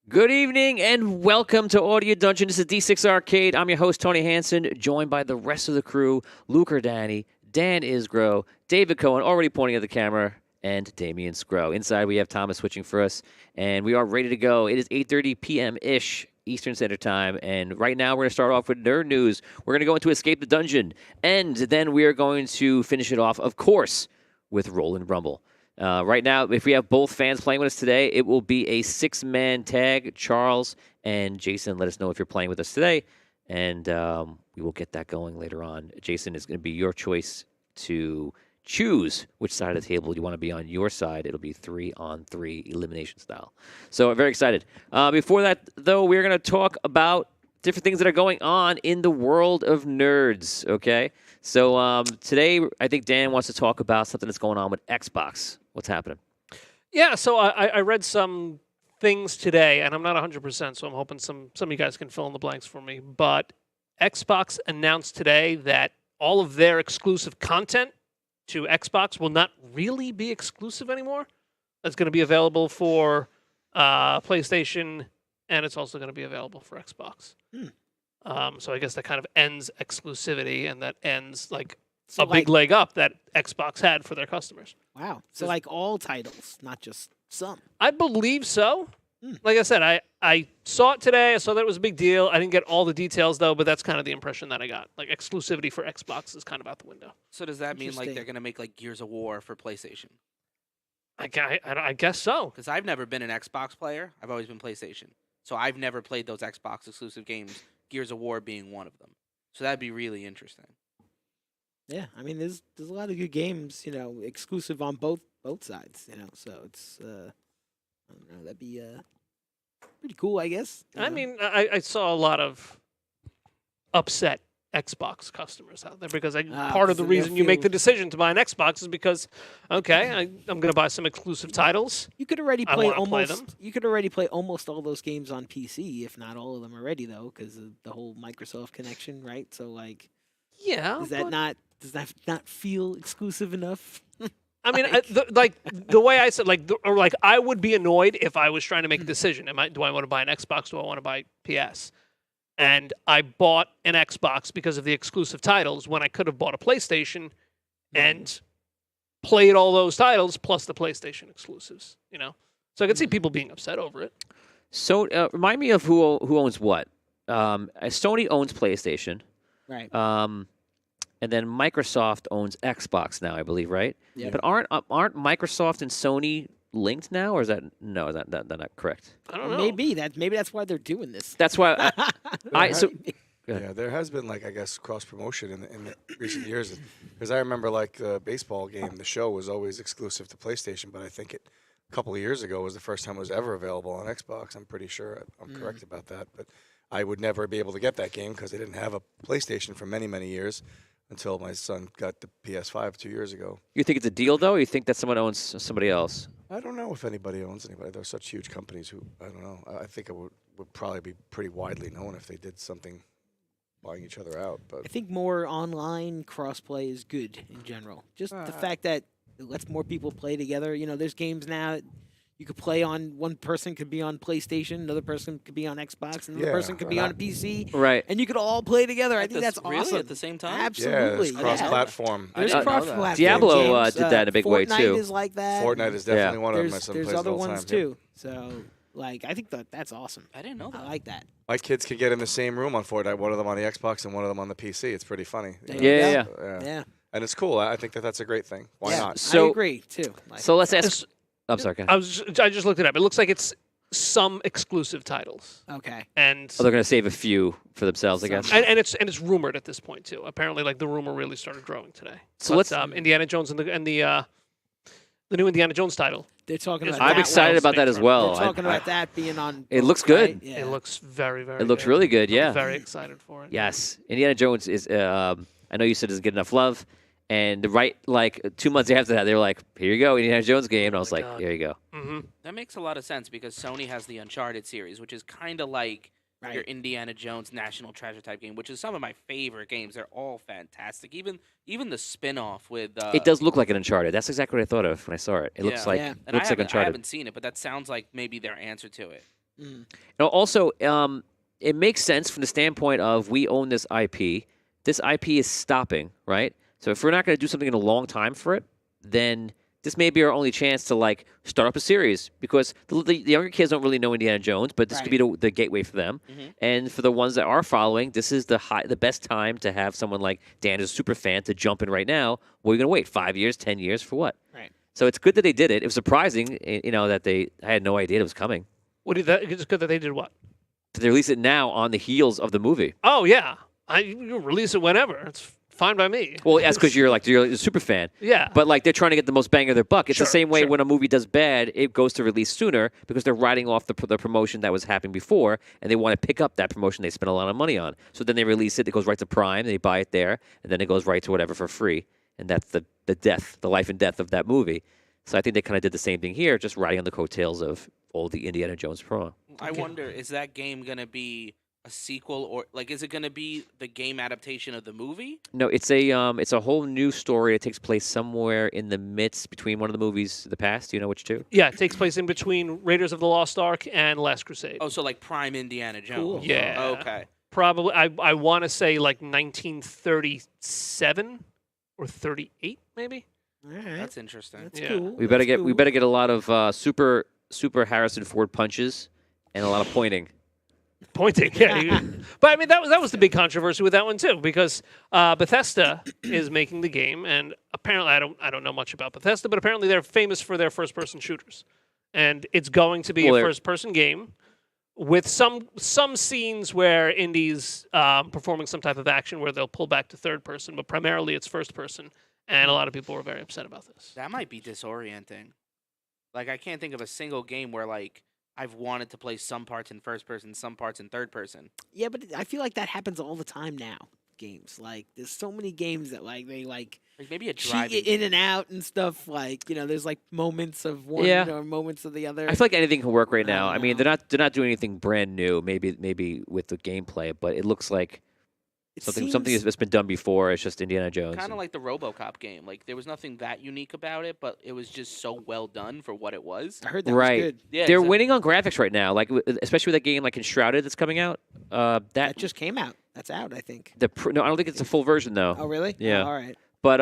Good evening and welcome to Audio Dungeon. This is D6 Arcade. I'm your host, Tony Hansen, joined by the rest of the crew, Luke Danny, Dan Isgro, David Cohen, already pointing at the camera, and Damian Scrow. Inside, we have Thomas switching for us, and we are ready to go. It is 8:30 p.m.-ish Eastern Standard Time, and right now we're going to start off with nerd news. We're going to go into Escape the Dungeon, and then we are going to finish it off, of course, with Roll and Rumble. Right now, if we have both fans playing with us today, it will be a six-man tag. Charles and Jason, let us know if you're playing with us today, and we will get that going later on. Jason, is going to be your choice to choose which side of the table you want to be on your side. It'll be 3-on-3 elimination style. So I'm very excited. Before that, though, we're going to talk about different things that are going on in the world of nerds, okay? So today, I think Dan wants to talk about something that's going on with Xbox. What's happening? Yeah, so I read some things today, and I'm not 100%, so I'm hoping some of you guys can fill in the blanks for me. But Xbox announced today that all of their exclusive content to Xbox will not really be exclusive anymore. It's going to be available for PlayStation, and it's also going to be available for Xbox. So I guess that kind of ends exclusivity, and that ends a big leg up that Xbox had for their customers. Wow. So like all titles, not just some. I believe so. Like I said, I saw it today. I saw that it was a big deal. I didn't get all the details, though, but that's kind of the impression that I got. Like, exclusivity for Xbox is kind of out the window. So does that mean like Interesting. they're going to make like Gears of War for PlayStation? I guess so. Because I've never been an Xbox player. I've always been PlayStation. So I've never played those Xbox exclusive games, Gears of War being one of them. So that'd be really interesting. Yeah, I mean, there's a lot of good games, exclusive on both sides, So it's I don't know, that'd be pretty cool, I guess. I mean, I saw a lot of upset Xbox customers out there because part of the so they'll reason you make the feel- decision to buy an Xbox is because, okay, I'm going to buy some exclusive titles. you could already I play wanna play almost. You could already play almost all those games on PC, if not all of them already, though, because of the whole Microsoft connection, right? So like, Yeah. does that not feel exclusive enough? I mean, the way I said, I would be annoyed if I was trying to make a decision. Do I want to buy an Xbox? Do I want to buy PS? And I bought an Xbox because of the exclusive titles when I could have bought a PlayStation and played all those titles plus the PlayStation exclusives. So I could see people being upset over it. So remind me of who owns what. Sony owns PlayStation, Right. and then Microsoft owns Xbox now, I believe, right? Yeah. But aren't Microsoft and Sony linked now, or is that that not correct? I don't know. Maybe that's why they're doing this. That's why so. Yeah, there has been I guess cross promotion in the recent years, because I remember the baseball game, the show was always exclusive to PlayStation, but I think a couple of years ago was the first time it was ever available on Xbox. I'm pretty sure I'm correct about that, but I would never be able to get that game because they didn't have a PlayStation for many years until my son got the PS5 2 years ago. You think it's a deal, though, or you think that someone owns somebody else? I don't know if anybody owns anybody. They're such huge companies who, I don't know. I think it would probably be pretty widely known if they did something buying each other out. But I think more online crossplay is good in general. Just the fact that it lets more people play together. There's games now that you could play on. One person could be on PlayStation, another person could be on Xbox, another Yeah, person could be and on a PC, Right. and you could all play together. I think that's Really? awesome. At the same time? Absolutely. yeah, it's cross-platform. I There's didn't know that. cross-platform Diablo, games. did that in a big way, Fortnite too. is like that. Fortnite is definitely one of them. My There's son there's plays it other all the ones time. too. So I think that's awesome. I didn't know that. I like that. My kids could get in the same room on Fortnite, one of them on the Xbox and one of them on the PC. It's pretty funny. There you you Yeah, go. yeah. Yeah. And it's cool. I think that's a great thing. Why Yeah, not? So- I agree too. So let's ask. It's- I'm sorry. Go ahead. I just looked it up. It looks like it's some exclusive titles, Okay. and Oh, they're going to save a few for themselves, I guess. and it's rumored at this point too. Apparently, the rumor really started growing today. So But, let's- Indiana Jones and the new Indiana Jones title. They're talking Yes, about I'm that excited one. about that as well. They're talking I- about that being on. It looks both, good. right? Yeah. It looks very, very. It looks good. really good, yeah. I'm very excited for it. Yes, Indiana Jones is. I know you said doesn't get enough love, and right 2 months after that, they were like, "Here you go, Indiana Jones game," and I was like, God. "Here you go." Mm-hmm. That makes a lot of sense because Sony has the Uncharted series, which is kind of like Right. your Indiana Jones National Treasure type game, which is some of my favorite games. They're all fantastic. Even the spin-off with It does look like an Uncharted. That's exactly what I thought of when I saw it. It looks Yeah. like Yeah. it and looks like I Uncharted. haven't seen it, but that sounds like maybe their answer to it. Also, it makes sense from the standpoint of we own this IP. This IP is stopping, right? So if we're not going to do something in a long time for it, then this may be our only chance to like start up a series because the younger kids don't really know Indiana Jones, but this could be the gateway for them. And for the ones that are following, this is the best time to have someone like Dan, who's a super fan, to jump in right now. Well, you're going to wait 5 years, 10 years for what? Right. So it's good that they did it. It was surprising, that I had no idea it was coming. It's good that they did what? They release it now on the heels of the movie. Oh yeah, you release it whenever. It's fine by me. Well, that's because you're a super fan. Yeah. But like they're trying to get the most bang of their buck. It's the Sure, same way sure. when a movie does bad, it goes to release sooner because they're riding off the promotion that was happening before, and they want to pick up that promotion they spent a lot of money on. So then they release it. It goes right to Prime. They buy it there, and then it goes right to whatever for free. And that's the life and death of that movie. So I think they kind of did the same thing here, just riding on the coattails of all the Indiana Jones promo. I wonder, is that game gonna be a sequel, or like, is it gonna be the game adaptation of the movie? No, it's a whole new story. It takes place somewhere in the midst between one of the movies, the past. Do you know which two? Yeah, it takes place in between Raiders of the Lost Ark and Last Crusade. Oh, so like Prime Indiana Jones. Cool. Yeah. Okay. Probably, I want to say like 1937 or 38, maybe. All right. That's interesting. That's Yeah. cool. We better That's we cool. better get a lot of super Harrison Ford punches and a lot of pointing. Pointing, yeah. But I mean, that was the big controversy with that one too, because Bethesda is making the game, and apparently I don't know much about Bethesda, but apparently they're famous for their first-person shooters, and it's going to be Well, a they're- first-person game with some scenes where Indy's performing some type of action where they'll pull back to third person, but primarily it's first person, and a lot of people were very upset about this. That might be disorienting. Like, I can't think of a single game where like I've wanted to play some parts in first person, some parts in third person. Yeah, but I feel like that happens all the time now. Games like there's so many games that like they like Like maybe a cheat driving. in and out and stuff. Like there's like moments of one Yeah. or moments of the other. I feel like anything can work right now. I I mean, know. they're not doing anything brand new. Maybe with the gameplay, but it looks like It something seems- that's been done before. It's just Indiana Jones. Kind and- of like the RoboCop game. Like there was nothing that unique about it, but it was just so well done for what it was. I heard that Right. was good. Yeah, They're exactly. winning on graphics right now, like especially with that game like Enshrouded that's coming out. That That just came out. That's out, I think. no, I don't think it's a full version though. Oh, really? Yeah. Oh, all right. But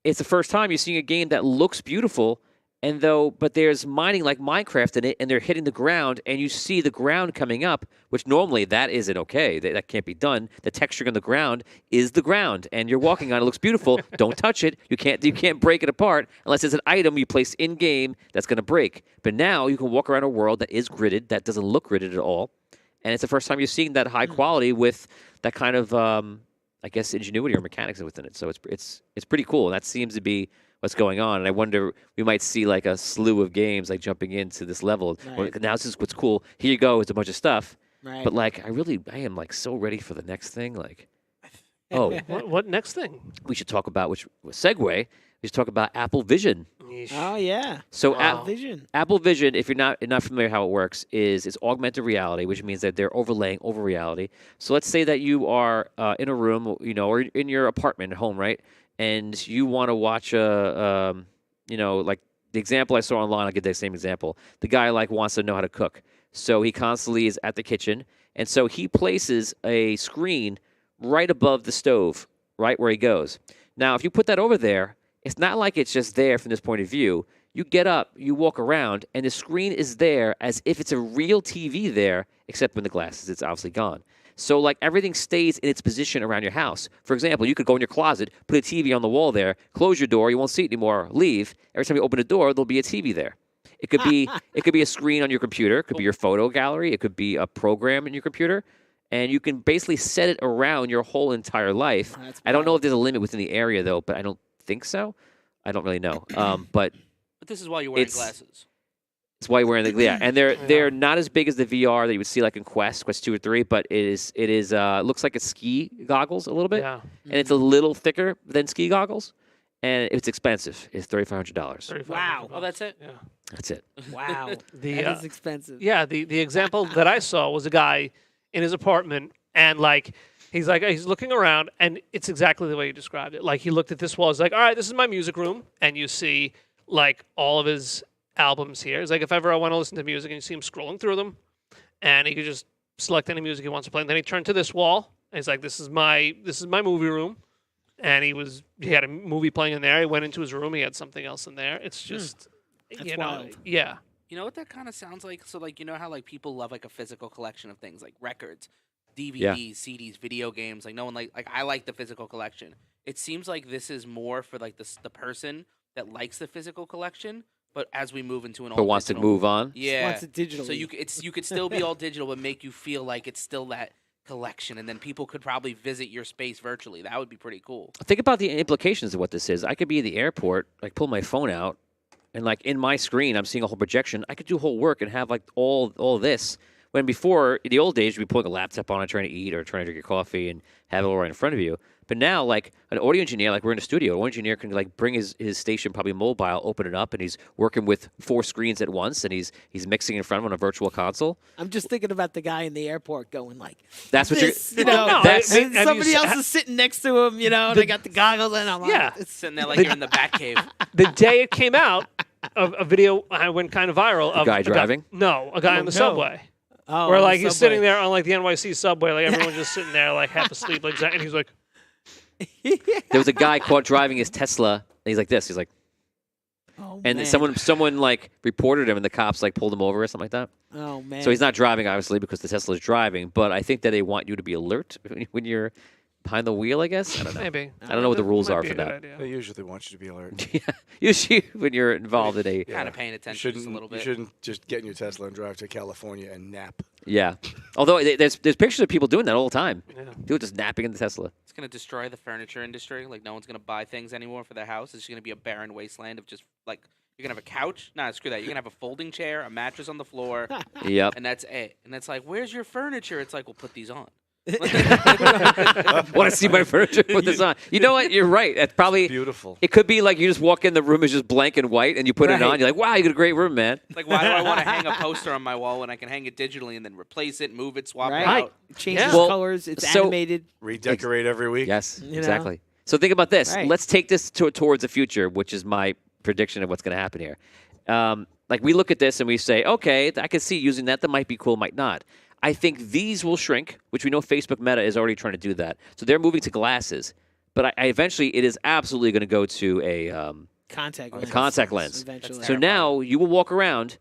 it's the first time you're seeing a game that looks beautiful, but there's mining like Minecraft in it, and they're hitting the ground, and you see the ground coming up, which normally that isn't okay. That can't be done. The texturing on the ground is the ground, and you're walking on it. Looks beautiful. Don't touch it. You can't break it apart unless it's an item you place in game that's going to break. But now you can walk around a world that is gridded, that doesn't look gridded at all, and it's the first time you're seeing that high quality with that kind of I guess ingenuity or mechanics within it. So it's pretty cool. And that seems to be what's going on. And I wonder we might see like a slew of games like jumping into this level. Well, Right. now this is what's cool. Here you go. It's a bunch of stuff. Right. But like I am like so ready for the next thing. Like, oh, What next thing? we should talk about which segue. We should talk about Apple Vision. Yeesh. Oh yeah. So Wow. Vision. Apple Vision, if you're not familiar how it works, is it's augmented reality, which means that they're overlaying over reality. So let's say that you are in a room, or in your apartment at home, right? And you want to watch like the example I saw online. I'll give the same example. The guy like wants to know how to cook, so he constantly is at the kitchen, and so he places a screen right above the stove, right where he goes. Now, if you put that over there, it's not like it's just there from this point of view. You get up, you walk around, and the screen is there as if it's a real TV there, except when the glass is, it's obviously gone. So, like, everything stays in its position around your house. For example, you could go in your closet, put a TV on the wall there, close your door, you won't see it anymore, leave. Every time you open a door, there'll be a TV there. It could be a screen on your computer, it could be your photo gallery, it could be a program in your computer, and you can basically set it around your whole entire life. That's I don't know wild. if there's a limit within the area, though, but I don't think so. I don't really know. But But this is why you're wearing It's- glasses. it's why you're wearing and they're not as big as the VR that you would see like in Quest 2 or 3, but it is looks like it's ski goggles a little bit, Yeah. and it's a little thicker than ski goggles, and it's expensive. It's $3,500. Wow. Oh, that's it. Yeah. That's it. Wow. The That is expensive. Yeah, the example that I saw was a guy in his apartment, and he's looking around, and it's exactly the way you described it. Like he looked at this wall, he's like, all right, this is my music room, and you see like all of his albums here. It's like if ever I want to listen to music and you see him scrolling through them, and he could just select any music he wants to play. And then he turned to this wall, and he's like, "This is my movie room." And he had a movie playing in there. He went into his room. He had something else in there. It's just, That's wild. yeah. You know what that kind of sounds like? So, like, you know how, like, people love, like, a physical collection of things, like records, DVDs, CDs, video games. Like, no one, like, I like the physical collection. It seems like this is more for, like, the person that likes the physical collection, but as we move into an But all wants to digital- move on. Yeah. Wants it digitally. So you could still be all digital, but make you feel like it's still that collection, and then people could probably visit your space virtually. That would be pretty cool. Think about the implications of what this is. I could be at the airport, like pull my phone out, and like in my screen, I'm seeing a whole projection. I could do whole work and have like all this. When before, in the old days, you'd be pulling a laptop on and trying to eat or trying to drink your coffee and have it all right in front of you. But now, like an audio engineer, like we're in a studio, an audio engineer can like bring his station, probably mobile, open it up, and he's working with 4 screens at once, and he's mixing in front of him on a virtual console. I'm just thinking about the guy in the airport going like, That's what this, you're. you know, No, that's- and I mean, somebody else is sitting next to him, you know, and they got the goggles, and I'm like, Yeah. it's Sitting there like you're in the Batcave. The day it came out, a video went kind of viral of guy a driving? No, a guy Oh, on the no. subway. oh, Where on the like he's subway. sitting there on like the NYC subway, like everyone's just sitting there like half asleep, like and he's like, There was a guy caught driving his Tesla, and he's like this. He's like, Oh, and man. someone like reported him, and the cops like pulled him over or something like that. Oh man. So he's not driving, obviously, because the Tesla is driving. But I think that they want you to be alert when you're behind the wheel, I guess. I don't know. maybe. I don't know what the rules Might are be for a good that. idea. They usually want you to be alert. Yeah, usually when you're involved in a Kind of paying You attention just a little You bit. shouldn't just get in your Tesla and drive to California and nap. yeah. Although there's pictures of people doing that all the time. Yeah. People just napping in the Tesla. It's gonna destroy the furniture industry. Like no one's gonna buy things anymore for their house. It's gonna be a barren wasteland of just like you're gonna have a couch. Nah, screw that. You're gonna have a folding chair, a mattress on the floor, Yep. and that's it. And it's like, where's your furniture? It's like, we'll put these on. Want to see my furniture? Put this on. You know what? You're right. That's probably. Beautiful. It could be like you just walk in, the room is just blank and white, and you put it Right. on. You're like, wow, you got a great room, man. Like, why do I want to hang a poster on my wall when I can hang it digitally and then replace it, move it, swap right. it out? It changes Yeah. Well, colors. It's so- animated. Redecorate every week. Yes, You know? exactly. So think about this. Right. Let's take this towards the future, which is my prediction of what's going to happen here. Like we look at this and we say, okay, I can see using that. That might be cool, might not. I think these will shrink, which we know Facebook Meta is already trying to do that. So they're moving to glasses. But I eventually, it is absolutely going to go to a Contact lens. contact lens. Eventually. That's So terrifying. now you will walk around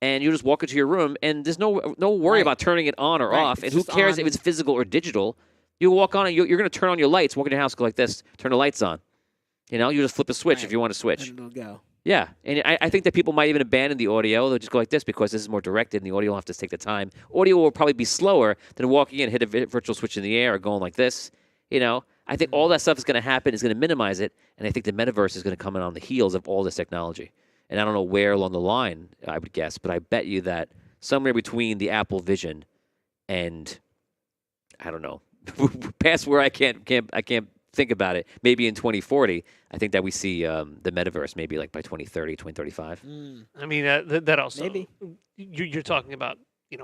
and you just walk into your room and there's no worry Right. about turning it on or Right, off. it's And who just cares on. if it's physical or digital? You walk on and you're going to turn on your lights, walk in your house, go like this, turn the lights on. You know, you just flip a switch if Right. you want to switch. And it'll go. Yeah, and I think that people might even abandon the audio. They'll just go like this because this is more directed, and the audio will have to take the time. Audio will probably be slower than walking in, hit a virtual switch in the air, or going like this. You know, I think all that stuff is going to happen, is going to minimize it, and I think the metaverse is going to come in on the heels of all this technology. And I don't know where along the line, I would guess, but I bet you that somewhere between the Apple Vision and I don't know, past where I can't think about it, maybe in 2040, I think that we see the metaverse maybe like by 2030, 2035. I mean, that also Maybe. you're talking about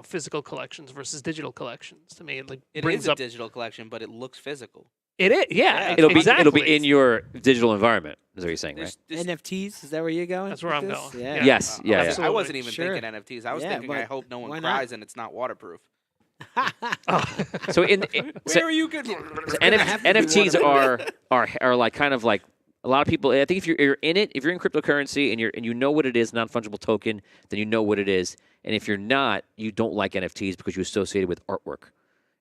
physical collections versus digital collections. To me, it like It brings is a up. digital collection, but it looks physical. It is, yeah. It'll be exactly. in your digital environment, is what you're saying, right? There's- NFTs? Is that where you're going? That's where with I'm this? going. Yeah. Yeah. Yes, yeah, yeah. Absolutely. I wasn't even Sure. thinking NFTs. I was Yeah, thinking, I but hope no why one not? cries and it's not waterproof. So Where are you good? NFTs are like kind of like a lot of people. I think if you're in it, if you're in cryptocurrency and you know what it is, non-fungible token, then you know what it is. And if you're not, you don't like NFTs because you associate it with artwork,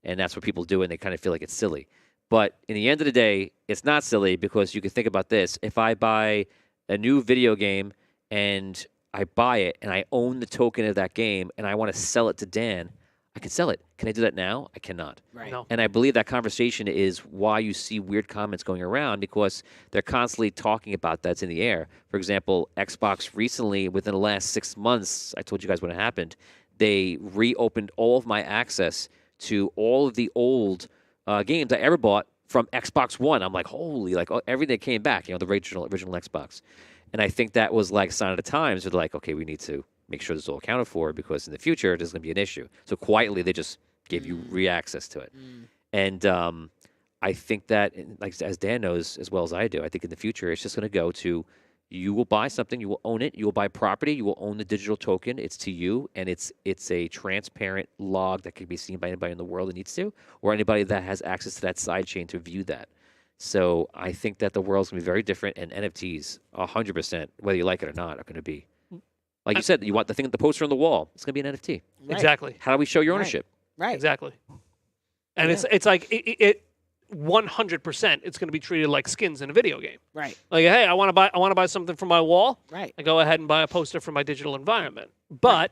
and that's what people do, and they kind of feel like it's silly. But in the end of the day, it's not silly because you can think about this: if I buy a new video game and I buy it and I own the token of that game and I want to sell it to Dan, I can sell it. Can I do that now? I cannot. Right. No. And I believe that conversation is why you see weird comments going around because they're constantly talking about that's in the air. For example, Xbox recently, within the last 6 months, I told you guys when it happened, they reopened all of my access to all of the old games I ever bought from Xbox One. I'm like, holy, like everything came back, the original Xbox. And I think that was like a sign of the times. They're like, okay, we need to make sure this is all accounted for because in the future there's going to be an issue. So quietly they just gave you re-access to it. And I think that, like as Dan knows as well as I do, I think in the future it's just going to go to, You will buy something, you will own it, you will buy property, you will own the digital token. It's to you, and it's a transparent log that can be seen by anybody in the world that needs to, or anybody that has access to that side chain to view that. So I think that the world's gonna be very different, and NFTs, 100%, whether you like it or not, are gonna be. Like you said, you want the poster on the wall. It's gonna be an NFT. Right. Exactly. How do we show your ownership? Right. Exactly. And Yeah. it's like it 100%. It's going to be treated like skins in a video game. Right. Like, hey, I want to buy something for my wall. Right. I go ahead and buy a poster for my digital environment. But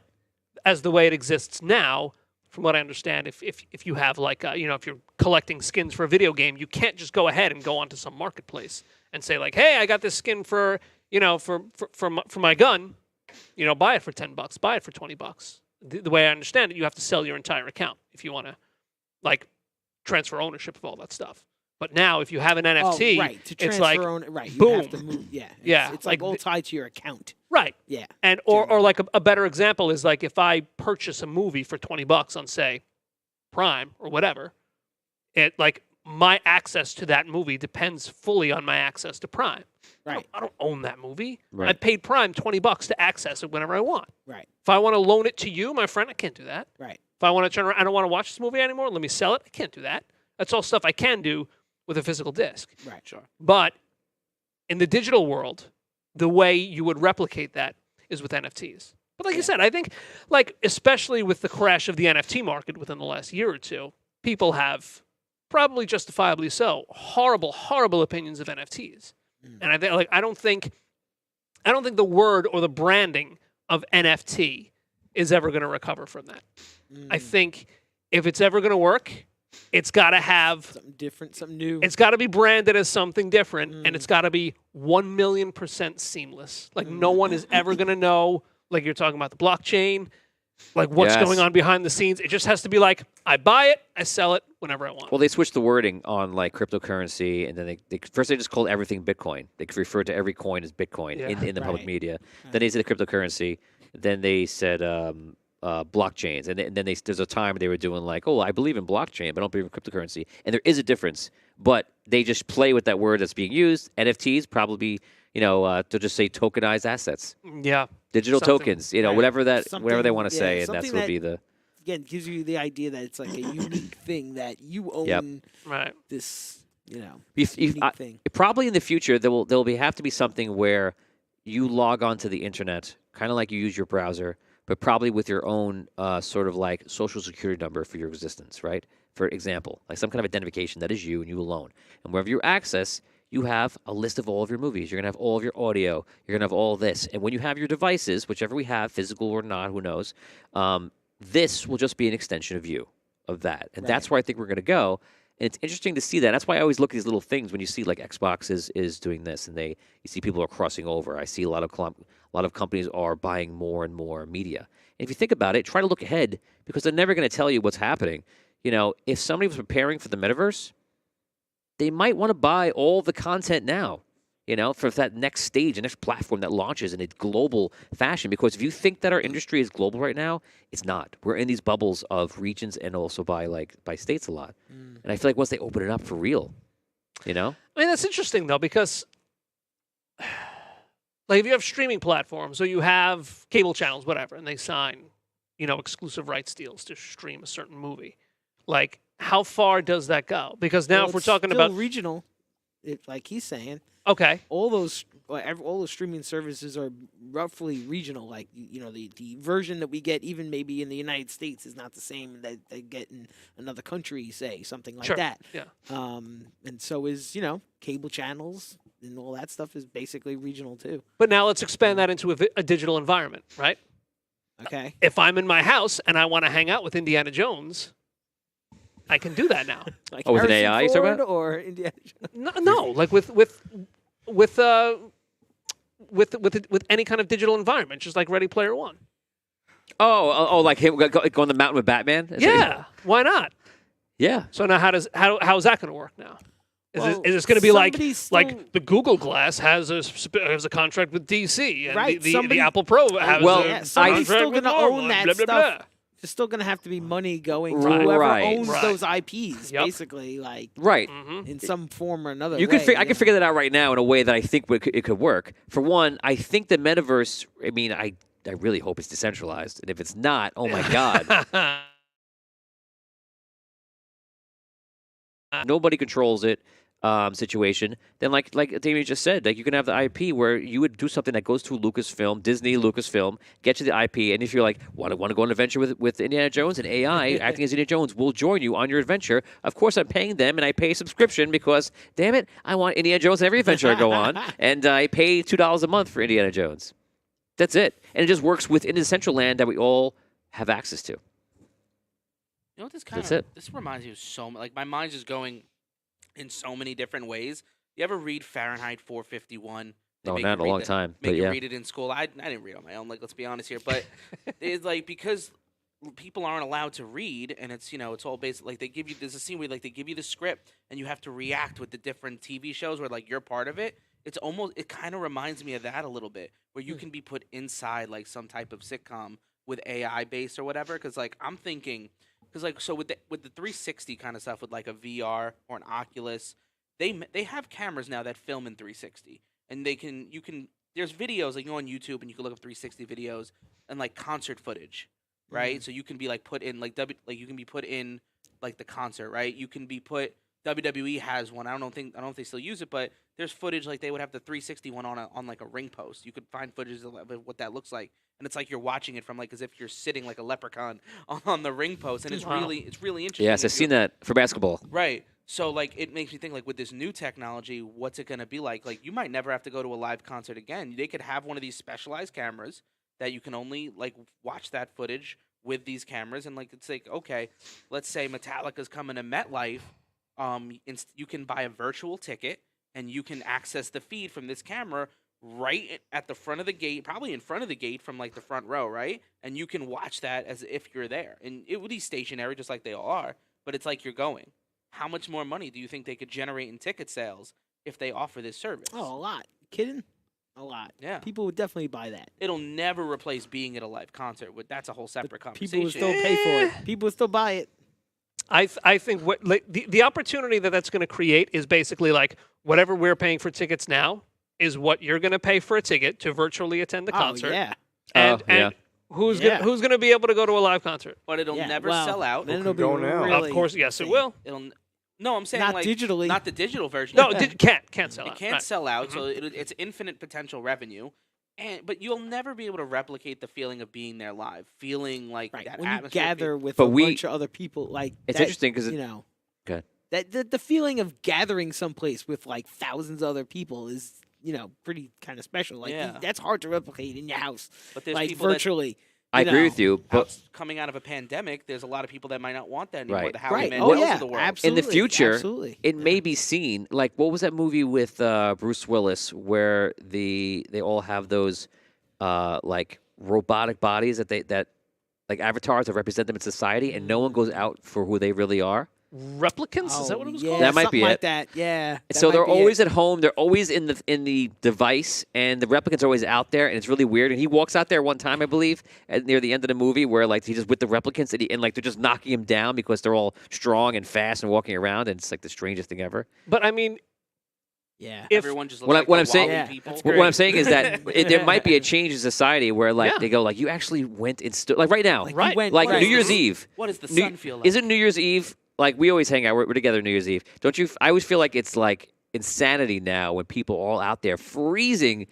as the way it exists now, from what I understand, if you have like if you're collecting skins for a video game, you can't just go ahead and go onto some marketplace and say like, hey, I got this skin for for my gun. Buy it for $10, buy it for $20. The way I understand it, you have to sell your entire account if you want to, like, transfer ownership of all that stuff. But now, if you have an NFT, right. To it's transfer like, right. You boom. have to move. Yeah. Yeah, It's like like all tied to your account. right. Yeah. And or like a better example is like if I purchase a movie for $20 on say Prime or whatever, it like my access to that movie depends fully on my access to Prime. Right. I don't own that movie. Right. I paid Prime $20 to access it whenever I want. Right. If I want to loan it to you, my friend, I can't do that. Right. If I want to turn around, I don't want to watch this movie anymore, let me sell it. I can't do that. That's all stuff I can do with a physical disc. Right. Sure. But in the digital world, the way you would replicate that is with NFTs. But like you said, I think, like, especially with the crash of the NFT market within the last year or two, people have, probably justifiably so, horrible, horrible opinions of NFTs. And I don't think the word or the branding of NFT is ever going to recover from that. I think if it's ever going to work, it's got to have Something different, something new. it's got to be branded as something different, and it's got to be 1,000,000% seamless. Like no one is ever going to know. Like you're talking about the blockchain, like what's Yes. going on behind the scenes. It just has to be like I buy it, I sell it whenever I want. Well, they switched the wording on like cryptocurrency, and then they first they just called everything Bitcoin. They referred to every coin as Bitcoin Yeah. in the public Right. media. Then they said cryptocurrency. Then they said blockchains, and then there's a time they were doing like, oh, I believe in blockchain, but I don't believe in cryptocurrency. And there is a difference, but they just play with that word that's being used. NFTs probably, they'll just say tokenized assets, Yeah. digital Something. tokens, Right. whatever they Something- want to yeah, say, and that's something will that- be the. Again, gives you the idea that it's like a unique thing that you own Yep. Right. this, If- thing. Probably in the future there'll have to be something where you log onto the internet, kind of like you use your browser, but probably with your own sort of like social security number for your existence, right? For example, like some kind of identification that is you and you alone. And wherever you access, you have a list of all of your movies. You're gonna have all of your audio. You're gonna have all this. And when you have your devices, whichever we have, physical or not, who knows, this will just be an extension of you, of that. And that's where I think we're gonna go. And it's interesting to see that. That's why I always look at these little things when you see like Xbox is doing this, and you see people are crossing over. I see a lot of companies are buying more and more media. And if you think about it, try to look ahead because they're never going to tell you what's happening. If somebody was preparing for the metaverse, they might want to buy all the content now. For that next stage, the next platform that launches in a global fashion. Because if you think that our industry is global right now, it's not. We're in these bubbles of regions and also by states a lot. And I feel like once they open it up for real, I mean, that's interesting though because like if you have streaming platforms or you have cable channels, whatever, and they sign, exclusive rights deals to stream a certain movie, like how far does that go? Because now Well, if we're it's talking still about regional, like he's saying, okay, all those streaming services are roughly regional. Like the version that we get, even maybe in the United States, is not the same that they get in another country. Say something like Sure. that. Yeah. And so is cable channels and all that stuff is basically regional too. but now let's expand that into a digital environment, right? Okay. If I'm in my house and I want to hang out with Indiana Jones, I can do that now. Like Oh, with an Harrison AI you're talking Ford about? or Indiana Jones? No, like with any kind of digital environment, just like Ready Player One. like him go on the mountain with Batman? Yeah, why not? Yeah. So now how's that going to work now? Is Well, this going to be like somebody's still- the Google Glass has a contract with DC and Right, the somebody- Apple Pro has Well, a yeah, somebody's contract still with gonna Marvel own and that blah, blah, stuff. blah. There's still going to have to be money going to Right. whoever Right. owns Right. those IPs, Yep. basically, like Right. Mm-hmm. in some form or another. You could. way, I can figure that out right now in a way that I think it could work. For one, I think the metaverse. I mean, I really hope it's decentralized, and if it's not, oh my god, nobody controls it. Situation. Then, like Damien just said, like you can have the IP where you would do something that goes to Lucasfilm, Disney, Lucasfilm, get you the IP, and if you're like want to go on an adventure with Indiana Jones and AI acting as Indiana Jones, will join you on your adventure. Of course, I'm paying them, and I pay a subscription because, damn it, I want Indiana Jones in every adventure I go on, and I pay $2 a month for Indiana Jones. That's it, and it just works within the central land that we all have access to. You know what this kind That's of it. this reminds me of so much. Like my mind's just going in so many different ways. You ever read Fahrenheit 451? They Oh, make not you in a read long that- time, Make but you yeah. read it in school. I didn't read on my own. Like let's be honest here, but it's like because people aren't allowed to read, and it's it's all based like they give you. There's a scene where like they give you the script, and you have to react with the different TV shows where like you're part of it. It kind of reminds me of that a little bit, where you can be put inside like some type of sitcom with AI based or whatever. Because like I'm thinking, because like so with the 360 kind of stuff with like a VR or an Oculus, they have cameras now that film in 360, and you can there's videos like you go on YouTube and you can look up 360 videos and like concert footage, right? So you can be like put in like you can be put in like the concert, right? You can be put. WWE has one. I don't know if they still use it, but there's footage like they would have the 360 one on like a ring post. You could find footage of what that looks like, and it's like you're watching it from like as if you're sitting like a leprechaun on the ring post, and it's Wow. really interesting. Yes, I've if seen you're- that for basketball. Right. So like it makes me think like with this new technology, what's it gonna be like? Like you might never have to go to a live concert again. They could have one of these specialized cameras that you can only like watch that footage with these cameras, and like it's like okay, let's say Metallica's coming to MetLife. You can buy a virtual ticket and you can access the feed from this camera right at the front of the gate, probably in front of the gate from like the front row, right? And you can watch that as if you're there. And it would be stationary just like they all are, but it's like you're going. How much more money do you think they could generate in ticket sales if they offer this service? Oh, a lot. Kidding? A lot. Yeah. People would definitely buy that. It'll never replace being at a live concert. That's a whole separate conversation. People would still pay for it. People would still buy it. I think what like the opportunity that's going to create is basically like whatever we're paying for tickets now is what you're going to pay for a ticket to virtually attend the concert. Oh, yeah. And, Oh, yeah. and who's Yeah. who's going to be able to go to a live concert? But it'll Yeah, never well, sell out. Then it'll be Go now. really Of course, yes, it insane. will. No, I'm saying Not like digitally. not the digital version. No, can't sell It out. can't Right. sell out, so it's infinite potential revenue. But you'll never be able to replicate the feeling of being there live, feeling like Right. that When you atmosphere. gather with But a we- bunch of other people, like It's that, interesting 'cause it- you know, Go ahead. the feeling of gathering someplace with like thousands of other people is pretty kind of special. Like Yeah. that's hard to replicate in your house, But there's like people that virtually. I agree with you, but coming out of a pandemic, there's a lot of people that might not want that anymore. Right. The Howie Right. Mandels Oh yeah. of the world. Absolutely. in the future, absolutely. it may be seen. Like, what was that movie with Bruce Willis where they all have those like robotic bodies that like avatars that represent them in society, and no one goes out for who they really are. Replicants? Is that what it was yeah, called? That might be something like it. that. Yeah. And that so might they're be it. always at home. They're always in the device, and the replicants are always out there, and it's really weird. And he walks out there one time, I believe, near the end of the movie, where like he's just with the replicants, and like they're just knocking him down because they're all strong and fast and walking around, and it's like the strangest thing ever. But I mean, Yeah. if Everyone just looks What I- like what the I'm saying- Wall-E Yeah, people. that's What I'm saying is that there might be a change in society where like Yeah. they go like you actually went and stood like right now, Like, Right. you went, like What New is Year's this? Eve. What does the New- sun feel like? Isn't New Year's Eve like we always hang out? We're together New Year's Eve. Don't you? I always feel like it's like insanity now when people are all out there freezing,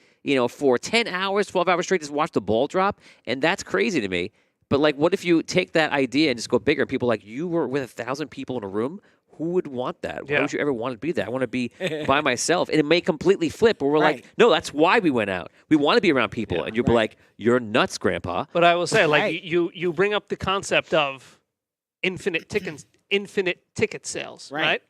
for 10 hours, 12 hours straight, just watch the ball drop, and that's crazy to me. But like, what if you take that idea and just go bigger? People like you were with 1,000 people in a room. Who would want that? Why Yeah. would you ever want to be that? I want to be by myself, and it may completely flip. Where we're Right. like, no, that's why we went out. We want to be around people, Yeah. and you'll be like, you're nuts, Grandpa. But I will say, like Right. you bring up the concept of infinite ticket sales, Right. right?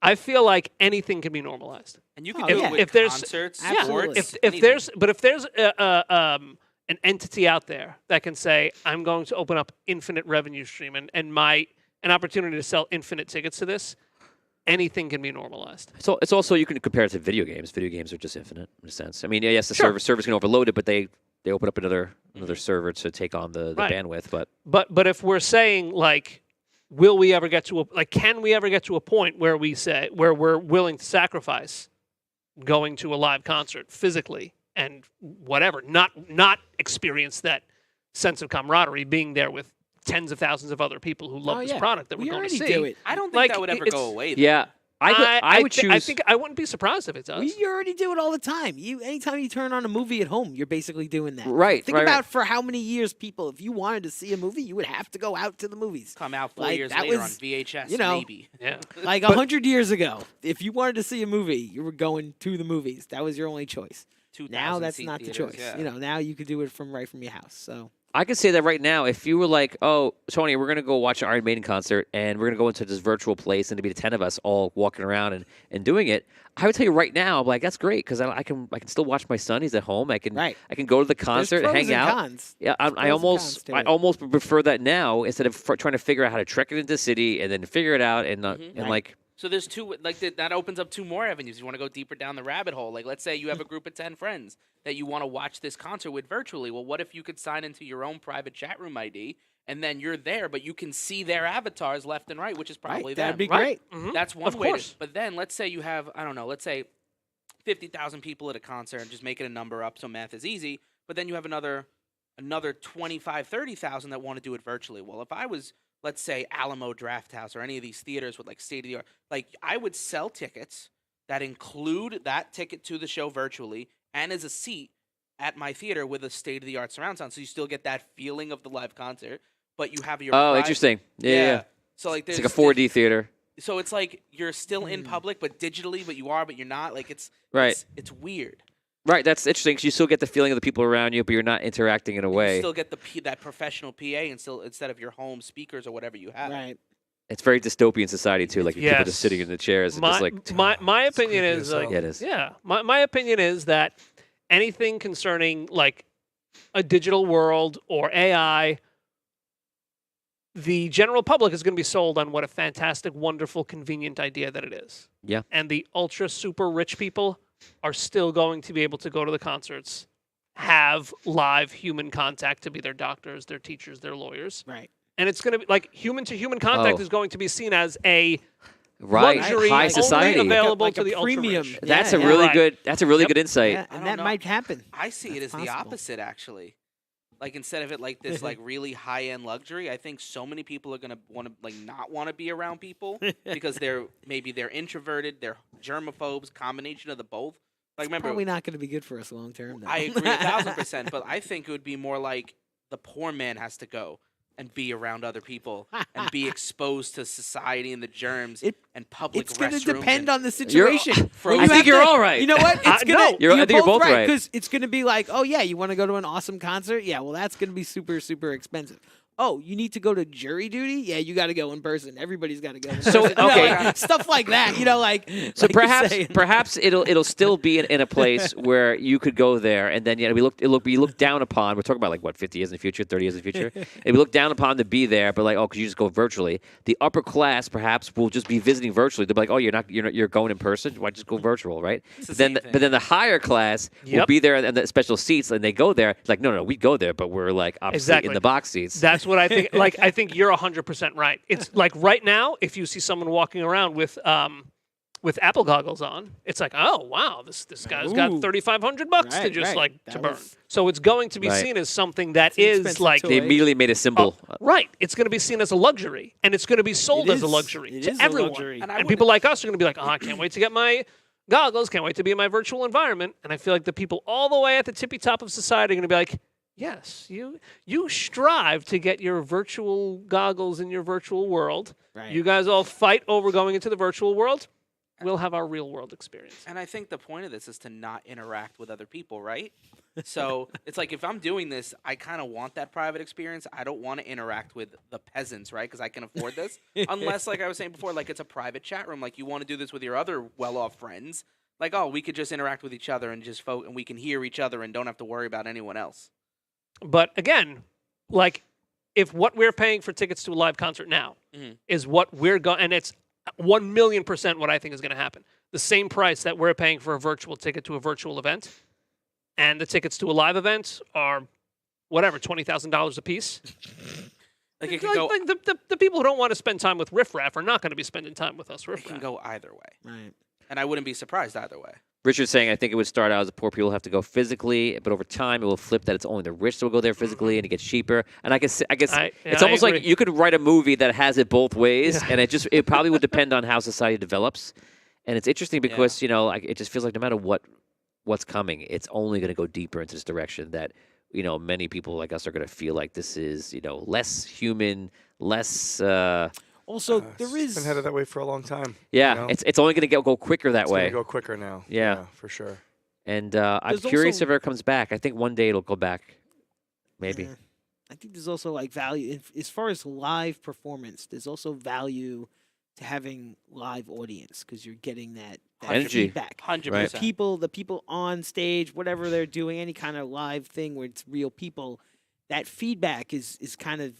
I feel like anything can be normalized. And you can Oh, do yeah. it with If there's- concerts, Absolutely. sports, If there's an entity out there that can say, I'm going to open up infinite revenue stream and an opportunity to sell infinite tickets to this, anything can be normalized. So it's also you can compare it to video games. Video games are just infinite in a sense. I mean, yes, the Sure. servers can overload it, but they they open up another server to take on the Right. bandwidth. But But if we're saying like, will we ever get to can we ever get to a point where we're willing to sacrifice going to a live concert physically and whatever, not experience that sense of camaraderie, being there with tens of thousands of other people who love Oh, this yeah. product that we we're going to already see. do it. I don't think Like, that would ever it's- go away. though. yeah, I would choose. I think I wouldn't be surprised if it does. We already do it all the time. Anytime you turn on a movie at home, you're basically doing that. Right, Think right, about right. for how many years people, if you wanted to see a movie, you would have to go out to the movies. Come out 4 Like, years that later was, on VHS, you know, maybe. yeah. Like 100 years ago, if you wanted to see a movie, you were going to the movies. That was your only choice. 2,000 Now that's seat not the theaters, choice. yeah. You know, now you could do it right from your house. So I could say that right now. If you were like, "Oh, Tony, we're gonna go watch an Iron Maiden concert, and we're gonna go into this virtual place, and to be the 10 of us all walking around and doing it," I would tell you right now, I'm like, "That's great," because I can still watch my son. He's at home. I can Right. go to the there's concert pros and hang and out. cons. Yeah, There's I pros and cons to I it. almost prefer that now instead of trying to figure out how to trek it into the city and then figure it out and Right. like So there's two, like that opens up two more avenues. You want to go deeper down the rabbit hole. Like, let's say you have a group of 10 friends that you want to watch this concert with virtually. Well, what if you could sign into your own private chat room ID and then you're there, but you can see their avatars left and right, which is probably Right, them. that'd be Right. great. Mhm. That's one Of way. course. But then let's say you have, I don't know, let's say 50,000 people at a concert and just making a number up so math is easy. But then you have another 25, 30,000 that want to do it virtually. Well, if I was, let's say, Alamo Drafthouse or any of these theaters with like state of the art, like I would sell tickets that include that ticket to the show virtually and as a seat at my theater with a state of the art surround sound. So you still get that feeling of the live concert, but you have your oh, pri- interesting. Yeah. So like It's there's like a 4D theater. so it's like you're still in public, but digitally, but you are, but you're not. Like Right. It's weird. Right, that's interesting because you still get the feeling of the people around you, but you're not interacting in a You way. still get that professional PA, and still instead of your home speakers or whatever you have. Right. It's very dystopian society too, like people Yes. just sitting in the chairs and My, just like my opinion creepy is as like, hell. yeah, it is. yeah, my opinion is that anything concerning like a digital world or AI, the general public is going to be sold on what a fantastic, wonderful, convenient idea that it is. Yeah. And the ultra super rich people are still going to be able to go to the concerts, have live human contact to be their doctors, their teachers, their lawyers. Right. And it's going to be like human to human contact Oh. is going to be seen as a Right, luxury high only society. available Like to a the premium. ultra rich. That's Yeah, a yeah. really Right. good. That's a really Yep. good insight. Yeah, I and don't that know. might happen. I see it as That's the possible. opposite, actually. Like instead of it like this, like really high end luxury, I think so many people are gonna want to like not want to be around people because they're introverted, they're germaphobes, combination of the both. Like remember, Probably not going to be good for us long term. I agree 1,000%, but I think it would be more like the poor man has to go and be around other people and be exposed to society and the germs It- and public It's going to restrooms depend and- on the situation. Frozen. When you I think have you're to- all right. You know what? It's no. gonna. I think you're both right. because it's going to be like, oh yeah, you want to go to an awesome concert? Yeah, well that's going to be super super expensive. Oh, you need to go to jury duty? Yeah, you got to go in person. Everybody's got to go. In So, person. You know, okay. like, stuff like that. You know, like So like you're saying. perhaps it'll still be in a place where you could go there, and then it'll be looked down upon. We're talking about like what 50 years in the future, 30 years in the future. It'll be looked down upon to be there, but like could you just go virtually? The upper class perhaps will just be visiting virtually. They'll be like, oh, you're going in person. Why just go virtual, right? It's the Then same thing. but then the higher class will Yep. be there in the special seats, and they go there. It's like no, we go there, but we're like obviously Exactly. in the box seats. That's what I think. Like, I think you're 100% right. It's like right now, if you see someone walking around with Apple goggles on, it's like, oh wow, this guy's got Ooh. $3,500 to Right, just right. like to That burn. was- So it's going to be Right. seen as something that It's an is expensive like toy. They immediately made a symbol. right. It's going to be seen as a luxury, and it's going to be sold It as a is. luxury It to is a everyone. luxury. And I And wouldn't- people like us are going to be like, oh, I can't wait to get my goggles. Can't wait to be in my virtual environment. And I feel like the people all the way at the tippy top of society are going to be like, yes, you strive to get your virtual goggles in your virtual world. Right. You guys all fight over going into the virtual world. We'll have our real world experience. And I think the point of this is to not interact with other people, right? So it's like if I'm doing this, I kind of want that private experience. I don't want to interact with the peasants, right? Because I can afford this. Unless, like I was saying before, like it's a private chat room. Like you want to do this with your other well-off friends. Like, oh, we could just interact with each other and just and we can hear each other and don't have to worry about anyone else. But again, like if what we're paying for tickets to a live concert now Mhm. is what we're going, and it's 1,000,000% what I think is going to happen. The same price that we're paying for a virtual ticket to a virtual event, and the tickets to a live event are whatever, $20,000 a piece. Like it can go. Like the people who don't want to spend time with Riff Raff are not going to be spending time with us. It Riff can Raff. go either way, Right. and I wouldn't be surprised either way. Richard's saying, I think it would start out as the poor people have to go physically, but over time it will flip that it's only the rich that will go there physically, and it gets cheaper. And I guess it's almost like agree. you could write a movie that has it both ways, and it probably would depend on how society develops. And it's interesting because like it just feels like no matter what's coming, it's only going to go deeper into this direction that many people like us are going to feel like this is less human, less. Also, there It's is been headed that way for a long time. Yeah, you know? it's only going to go quicker that It's way. gonna go quicker now. Yeah. For sure. And I'm There's curious also- if it ever comes back. I think one day it'll go back. Maybe. Yeah. I think there's also like value as far as live performance. There's also value to having live audience because you're getting that Energy. feedback. 100%. The people on stage, whatever they're doing, any kind of live thing where it's real people, that feedback is kind of,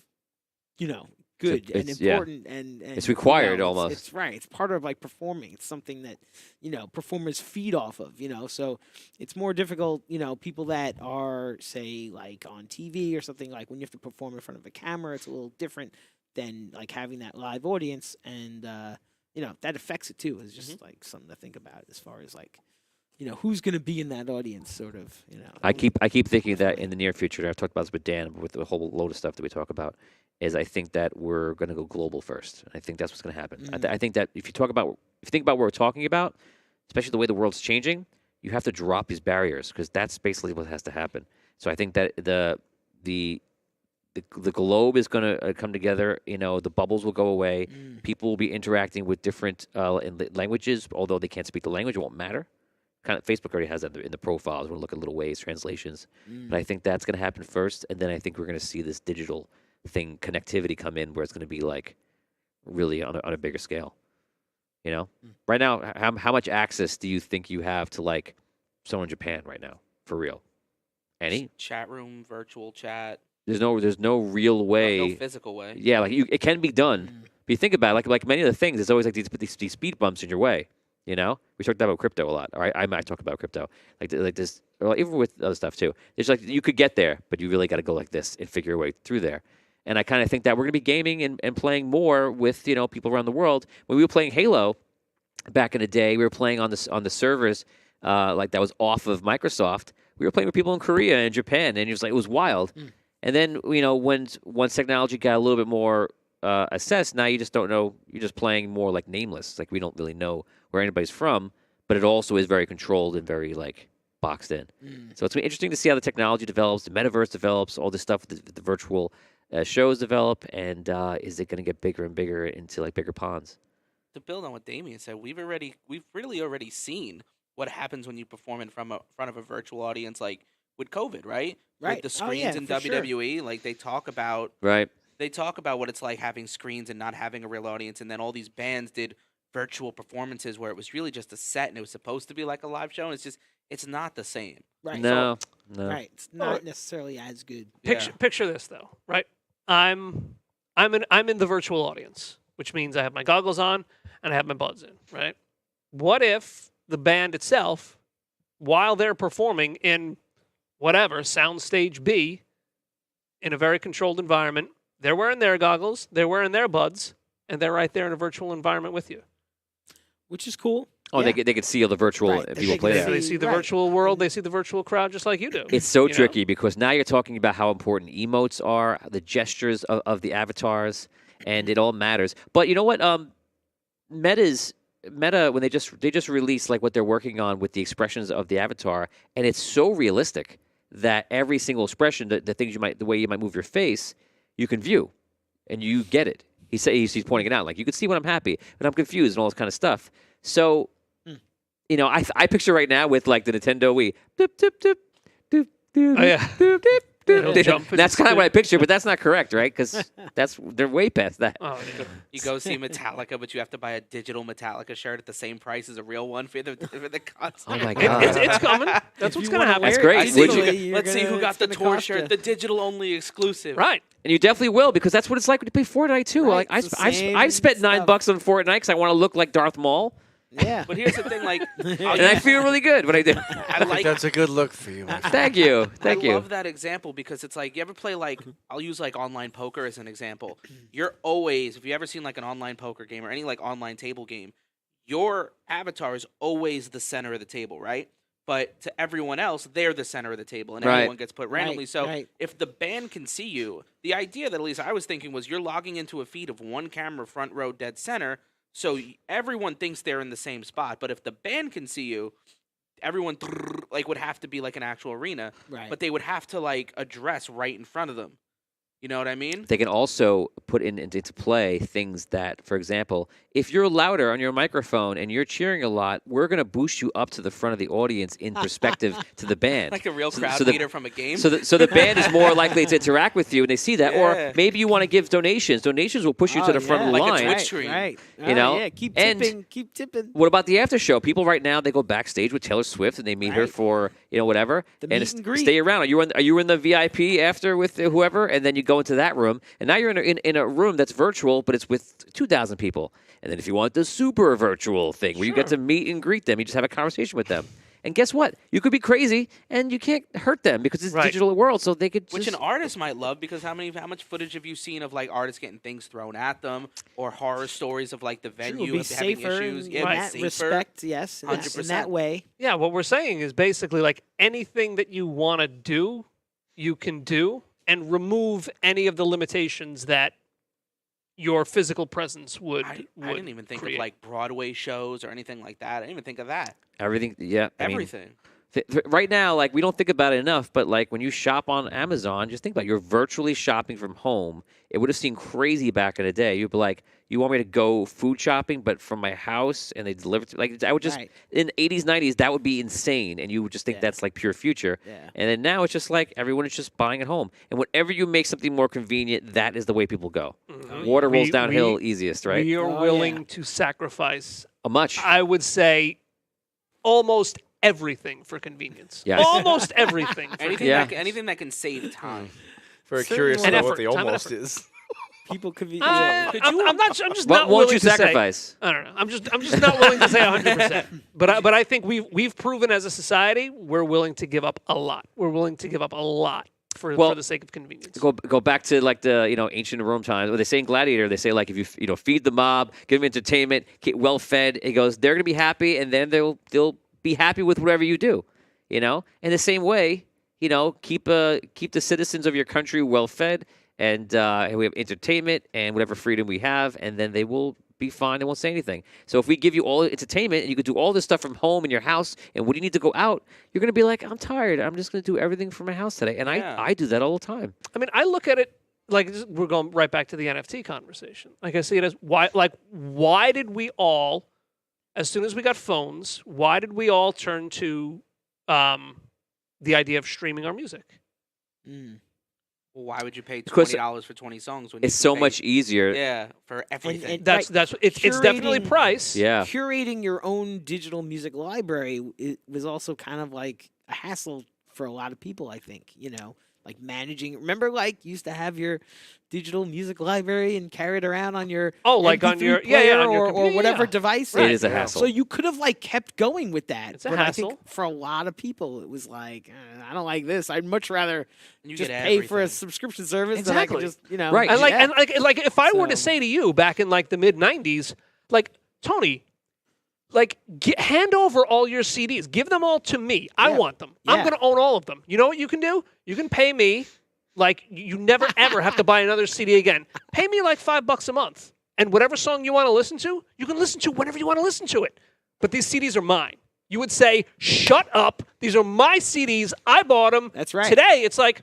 good and it's- yeah. important and It's required it's- almost. It's right. It's part of like performing. It's something that performers feed off of. So it's more difficult. People that are say like on TV or something, like when you have to perform in front of a camera, it's a little different than like having that live audience, and that affects it too. It's just like something to think about as far as like who's going to be in that audience, sort of. I keep thinking that in the near future, and I've talked about this with Dan, with the whole load of stuff that we talk about, is I think that we're going to go global first. And I think that's what's going to happen. I think that if you think about what we're talking about, especially the way the world's changing, you have to drop these barriers because that's basically what has to happen. So I think that the globe is going to come together. The bubbles will go away. People will be interacting with different languages, although they can't speak the language, it won't matter. Kind of Facebook already has that in the profiles. We'll look at little ways, translations. But I think that's going to happen first, and then I think we're going to see this digital thing, connectivity, come in where it's going to be like really on a bigger scale. Right now, how much access do you think you have to like someone in Japan right now for real? Any? Chat room, virtual chat. There's no real way. No physical way. Yeah, like it can be done. But you think about it, like many of the things, it's always like these speed bumps in your way. We talked about crypto a lot. Or I might talk about crypto like this, or even with other stuff too. It's like you could get there, but you really got to go like this and figure your way through there. And I kind of think that we're going to be gaming and playing more with people around the world. When we were playing Halo back in the day, we were playing on the servers like that was off of Microsoft. We were playing with people in Korea and Japan, and it was wild. And then once technology got a little bit more assessed, now you just don't know. You're just playing more like nameless. It's like we don't really know where anybody's from, but it also is very controlled and very like boxed in. So it's interesting to see how the technology develops, the metaverse develops, all this stuff, the virtual shows develop, and is it going to get bigger and bigger into like bigger ponds? To build on what Damien said, we've really already seen what happens when you perform in front of a virtual audience, like with COVID, right? Right. With the Oh, yeah, screens in for sure. WWE, like they talk about Right. what it's like having screens and not having a real audience, and then all these bands did virtual performances where it was really just a set and it was supposed to be like a live show, and it's not the same. Right. No. Right. It's not necessarily as good. Picture this though, right? I'm in the virtual audience, which means I have my goggles on and I have my buds in, right? What if the band itself, while they're performing in whatever soundstage B, in a very controlled environment, they're wearing their goggles, they're wearing their buds, and they're right there in a virtual environment with you. Which is cool. Oh, Yeah. they could see all the virtual Right, people they play can there. They see the Right. virtual world, they see the virtual crowd just like you do. It's so you know? tricky because now you're talking about how important emotes are, the gestures of the avatars, and it all matters. But you know what? Meta, when they just released like what they're working on with the expressions of the avatar, and it's so realistic that every single expression, the way you might move your face, you can view, and you get it. He's pointing it out, like you can see when I'm happy, when I'm confused, and all this kind of stuff. So, I picture right now with like the Nintendo Wii, doop, doop, doop, doop, doop, Oh, yeah. doop, doop, It'll doop. jump and That's kind of spin. what I picture, but that's not correct, right? Because they're way past that. Oh, yeah. You go see Metallica, but you have to buy a digital Metallica shirt at the same price as a real one for the concert. Oh my It- god! it's coming. That's If what's you going to wanna happen. That's wear it great. See Would you- digitally, let's see who got the it's tour gonna cost shirt, ya. the digital only exclusive. Right. And you definitely will, because that's what it's like when you play Fortnite too. Right, Like it's the I same spent $9 stuff. on Fortnite because I want to look like Darth Maul. Yeah. But here's the thing, like, And I feel really good when I do. I I think like that's a good look for you. My friend. Thank you. Thank I you. love that example because it's like you ever play like I'll use like online poker as an example. You're always if you ever seen like an online poker game or any like online table game, your avatar is always the center of the table, right? But to everyone else, they're the center of the table, and Right. everyone gets put randomly. Right, So right. if the band can see you, the idea that at least I was thinking was you're logging into a feed of one camera, front row, dead center. So everyone thinks they're in the same spot. But if the band can see you, everyone like would have to be like an actual arena. Right. But they would have to like address right in front of them. You know what I mean? They can also put into play things that, for example, if you're louder on your microphone and you're cheering a lot, we're going to boost you up to the front of the audience in perspective to the band. Like a real crowd so the- leader from a game. So the band is more likely to interact with you, and they see that. Yeah. Or maybe you want to give donations. Donations will push you to the front of the Like a line. Twitch right, stream. Right. You know? Yeah, keep And- tipping. Keep tipping. What about the after show? People right now, they go backstage with Taylor Swift and they meet her Right. for whatever, The and meet and greet. stay around. Are you in the VIP after with whoever, and then you go into that room, and now you're in a room that's virtual, but it's with 2,000 people. And then if you want the super virtual thing where you get to meet and greet them, you just have a conversation with them. And guess what? You could be crazy, and you can't hurt them because it's a Right. digital world, so they could Which just, an artist might love because how much footage have you seen of like artists getting things thrown at them or horror stories of like the It venue would be if they're having safer issues? in, Yeah, in it'd be that safer. respect. Yes, in that 100%. way. Yeah, what we're saying is basically like anything that you want to do, you can do, and remove any of the limitations that your physical presence would. I would didn't even think create. of like Broadway shows or anything like that. I didn't even think of that. everything. Yeah, I mean, Everything. Right now, like, we don't think about it enough, but like when you shop on Amazon, just think about it. You're virtually shopping from home. It would have seemed crazy back in the day. You'd be like, you want me to go food shopping, but from my house, and they deliver to like I would just Right. in the 80s, 90s, that would be insane, and you would just think Yeah. that's like pure future. Yeah. And then now it's just like everyone is just buying at home, and whenever you make something more convenient, that is the way people go. Water rolls downhill easiest, right? We are Oh, willing yeah. to sacrifice, A much. I would say, almost everything for convenience. Yes. Almost everything. For Anything Yeah. anything that can save time. Very Certainly curious to an know effort, what the time and almost effort. is. People could be. I'm just What not won't willing you to say. sacrifice? I don't know. I'm just not willing to say 100%. But I think we've proven as a society we're willing to give up a lot. We're willing to give up a lot for the sake of convenience. Go back to like the ancient Rome times. Where they say in Gladiator, they say like if you feed the mob, give them entertainment, get well fed. It goes they're gonna be happy, and then they'll be happy with whatever you do. In the same way, keep the citizens of your country well fed, and we have entertainment and whatever freedom we have, and then they will be fine and won't say anything. So if we give you all entertainment and you can do all this stuff from home in your house, and when you need to go out, you're gonna be like, I'm tired. I'm just gonna do everything from my house today, and Yeah. I do that all the time. I mean, I look at it like we're going right back to the NFT conversation. Like I see it as why did we all, as soon as we got phones, why did we all turn to the idea of streaming our music? Mm. Well, why would you pay Because $20 for 20 songs when It's you so can pay, much easier. Yeah, for everything. and- That's it's definitely curating- price. Yeah. Curating your own digital music library was also kind of like a hassle for a lot of people. I think like managing. Remember, like you used to have your digital music library and carry it around on your like on MP3 your player on your or computer, whatever yeah. device. It is a hassle. So you could have like kept going with that. It's a but I hassle. think for a lot of people, it was like I don't like this. I'd much rather And you just get pay for a everything. subscription service than I could Exactly. just Right. And yeah. like if I were to So- say to you back in like the mid '90s, like Tony, like hand over all your CDs, give them all to me. I Yeah. want them. I'm Yeah. going to own all of them. You know what you can do? You can pay me. Like you never ever have to buy another CD again. Pay me like $5 a month, and whatever song you want to listen to, you can listen to whenever you want to listen to it. But these CDs are mine. You would say, "Shut up! These are my CDs. I bought them." That's right. Today, it's like,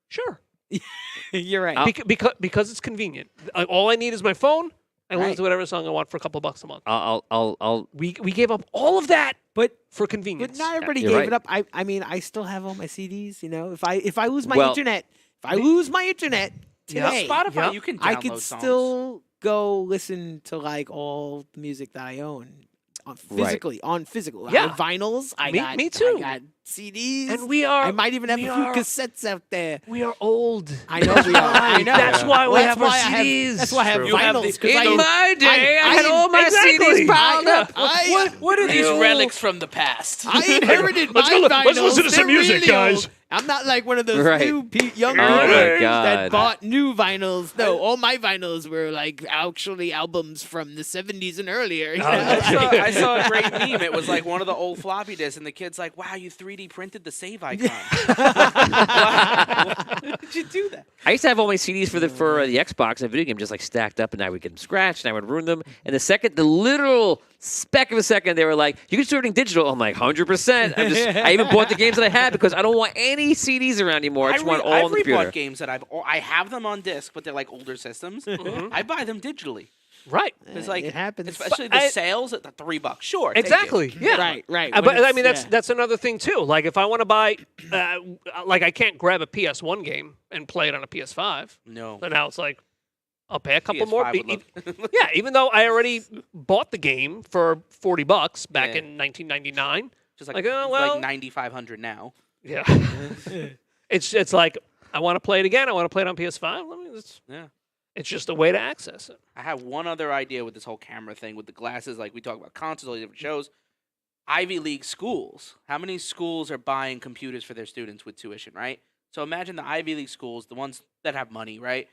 sure, You're right. because it's convenient. All I need is my phone. I listen Right. to whatever song I want for a couple bucks a month. I'll We gave up all of that but for convenience. But not everybody you're gave right. it up. I mean, I still have all my CDs. If I lose my Well- internet, today, Spotify, Yeah. you can download I could songs. still go listen to like all the music that I own physically on physical. I Yeah. have vinyls. I Me- got me too. I got CDs. And we are. I might even have a we few are- cassettes out there. We are old. I know we are. I know. That's why we That's have our why I have- CDs. That's why I have True. You have vinyls. the- 'cause In my day, I had all my exactly. CDs piled up. What are these I- relics from the past? I inherited my Let's go- vinyls. let's listen to some They're music, really guys. old. I'm not like one of those Right. new young Oh people my that God. bought new vinyls. No, all my vinyls were like actually albums from the 70s and earlier. You know? I saw a great meme. It was like one of the old floppy disks, and the kid's like, "Wow, you 3D printed the save icon. Why did you do that?" I used to have all my CDs for the Xbox and video game just like stacked up, and I would get them scratched, and I would ruin them. And the literal speck of a second, they were like, "You can do everything digital." I'm like, 100%. I even bought the games that I had because I don't want any CDs around anymore. I just want all I've on the computer. rebought games that I have them on disc, but they're like older systems. I buy them digitally. Right. It's like it happens. especially But the I- sales at the $3. Sure, take it. Exactly. Yeah. Right. But When I it's- mean, that's another thing too. Like if I want to buy, like I can't grab a PS1 game and play it on a PS5. No. So now it's like, I'll pay a couple more. PS5 would love- Yeah, even though I already bought the game for $40 back Yeah. in 1999. Just like, Like, oh, well- like 9,500 now. Yeah. it's like I want to play it again. I want to play it on PS5. I mean, Yeah. it's just a way to access it. I have one other idea with this whole camera thing with the glasses. Like we talk about concerts, all these different shows. Ivy League schools. How many schools are buying computers for their students with tuition, right? So imagine the Ivy League schools, the ones that have money, right?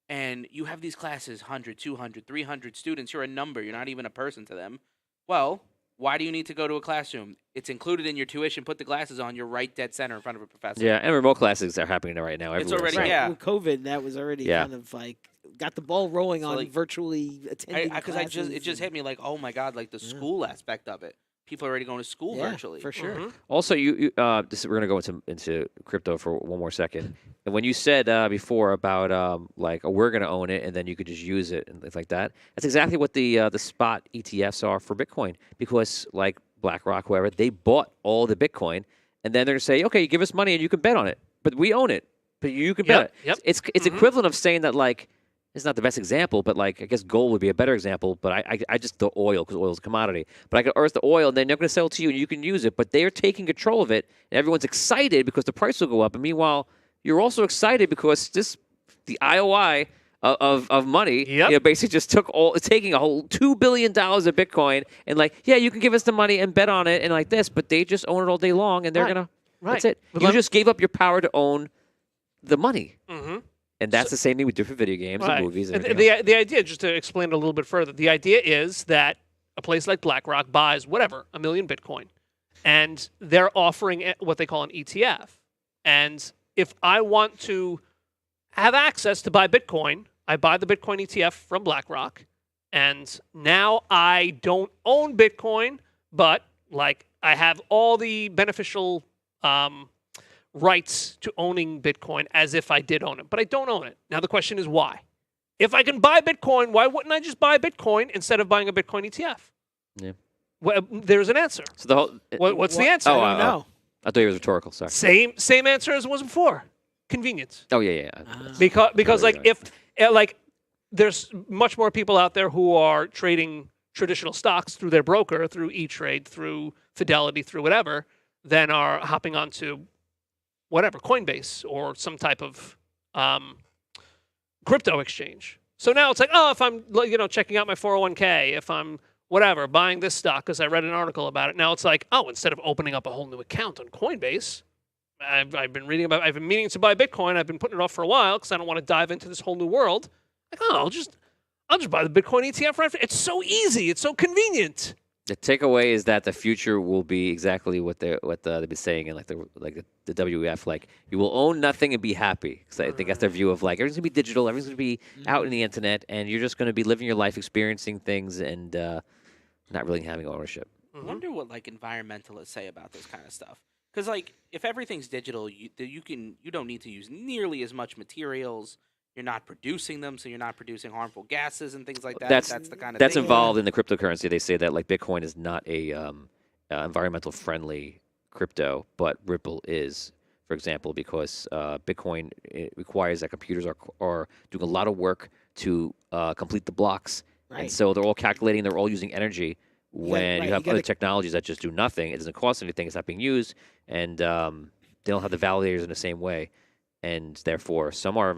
And you have these classes, 100, 200, 300 students. You're a number. You're not even a person to them. Well, why do you need to go to a classroom? It's included in your tuition. Put the glasses on. You're right dead center in front of a professor. Yeah, and remote classes are happening right now. It's Everywhere, already- so- yeah. With COVID, that was already Yeah. kind of like got the ball rolling So, on like, virtually attending Because it just classes hit me like, oh my god, like the school aspect of it. People are already going to school yeah, virtually. for sure. Mhm. Also, we're going to go into crypto for one more second. And when you said before about like we're going to own it and then you could just use it and things like that, that's exactly what the spot ETFs are for Bitcoin. Because like BlackRock, whoever, they bought all the Bitcoin, and then they're going to say, okay, give us money and you can bet on it, but we own it, but you can bet Yep, it. yep. It's equivalent of saying that like. It's not the best example, but like I guess gold would be a better example. But I just the oil because oil is a commodity. But I could earth the oil, and then they're going to sell it to you, and you can use it. But they are taking control of it, and everyone's excited because the price will go up. And meanwhile, you're also excited because the IOI of money, Yep. basically just taking a whole $2 billion of Bitcoin, and like, yeah, you can give us the money and bet on it and like this, but they just own it all day long, and they're Right. gonna. Right. That's it. But You let- just gave up your power to own the money. Mm-hmm. And that's the same thing with different video games and movies. And everything else. the idea, just to explain it a little bit further, the idea is that a place like BlackRock buys whatever, 1 million Bitcoin, and they're offering what they call an ETF. And if I want to have access to buy Bitcoin, I buy the Bitcoin ETF from BlackRock, and now I don't own Bitcoin, but like I have all the beneficial rights to owning Bitcoin as if I did own it, but I don't own it. Now the question is why? If I can buy Bitcoin, why wouldn't I just buy Bitcoin instead of buying a Bitcoin ETF? Yeah. Well, there's an answer. So the whole. What's the answer? Oh, I don't know. I thought it was rhetorical. Sorry. Same answer as it was before. Convenience. Oh yeah. Because Right, like right. if like there's much more people out there who are trading traditional stocks through their broker, through E-Trade, through Fidelity, through whatever, than are hopping onto whatever, Coinbase or some type of crypto exchange. So now it's like, oh, if I'm checking out my 401k, if I'm whatever, buying this stock because I read an article about it, now it's like, oh, instead of opening up a whole new account on Coinbase, I've been meaning to buy Bitcoin. I've been putting it off for a while because I don't want to dive into this whole new world. Like, oh, I'll just buy the Bitcoin ETF right. It's so easy. It's so convenient. The takeaway is that the future will be exactly what they've been saying in the WEF. Like you will own nothing and be happy. Because I think that's their view of like everything's gonna be digital, everything's gonna be out in the internet, and you're just gonna be living your life, experiencing things, and not really having ownership. I wonder what like environmentalists say about this kind of stuff. Because like if everything's digital, you don't need to use nearly as much materials. You're not producing them, so you're not producing harmful gases and things like that. That's the kind of that's thing. involved in the cryptocurrency. They say that like Bitcoin is not a environmental friendly crypto, but Ripple is, for example, because Bitcoin it requires that computers are doing a lot of work to complete the blocks, and Right. so they're all calculating. They're all using energy. when you have other technologies that just do nothing. It doesn't cost anything. It's not being used, and they don't have the validators in the same way, and therefore some are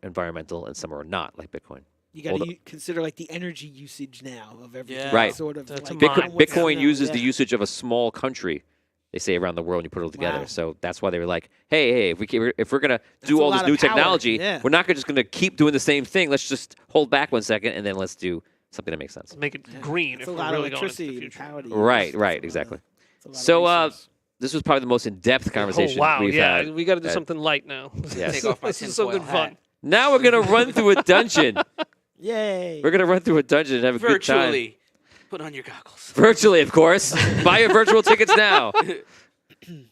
environmental and some are not, like Bitcoin. You got to consider like the energy usage now of everything. Yeah. Right. Sort of That's like, Bitcoin uses the yeah. usage of a small country. They say around the world, and you put it all together. Wow. So that's why they were like, "Hey, if we're gonna That's do a all this lot new of power. technology, Yeah. we're not just gonna keep doing the same thing. Let's just hold back 1 second, and then let's do something that makes sense." Make it green It's if a we're lot really of going into the electricity and future. power to use. Right, It's a lot exactly. of- it's a lot of So, resource. this was probably the most in-depth conversation Oh, wow. we've Yeah, had. we got to do at- something light now. Yes. Take off my This is tinfoil something hat. fun. Now we're gonna run through a dungeon. Yay! We're gonna run through a dungeon and have a good time. Virtually. Put on your goggles. Virtually, of course. Buy your virtual tickets now.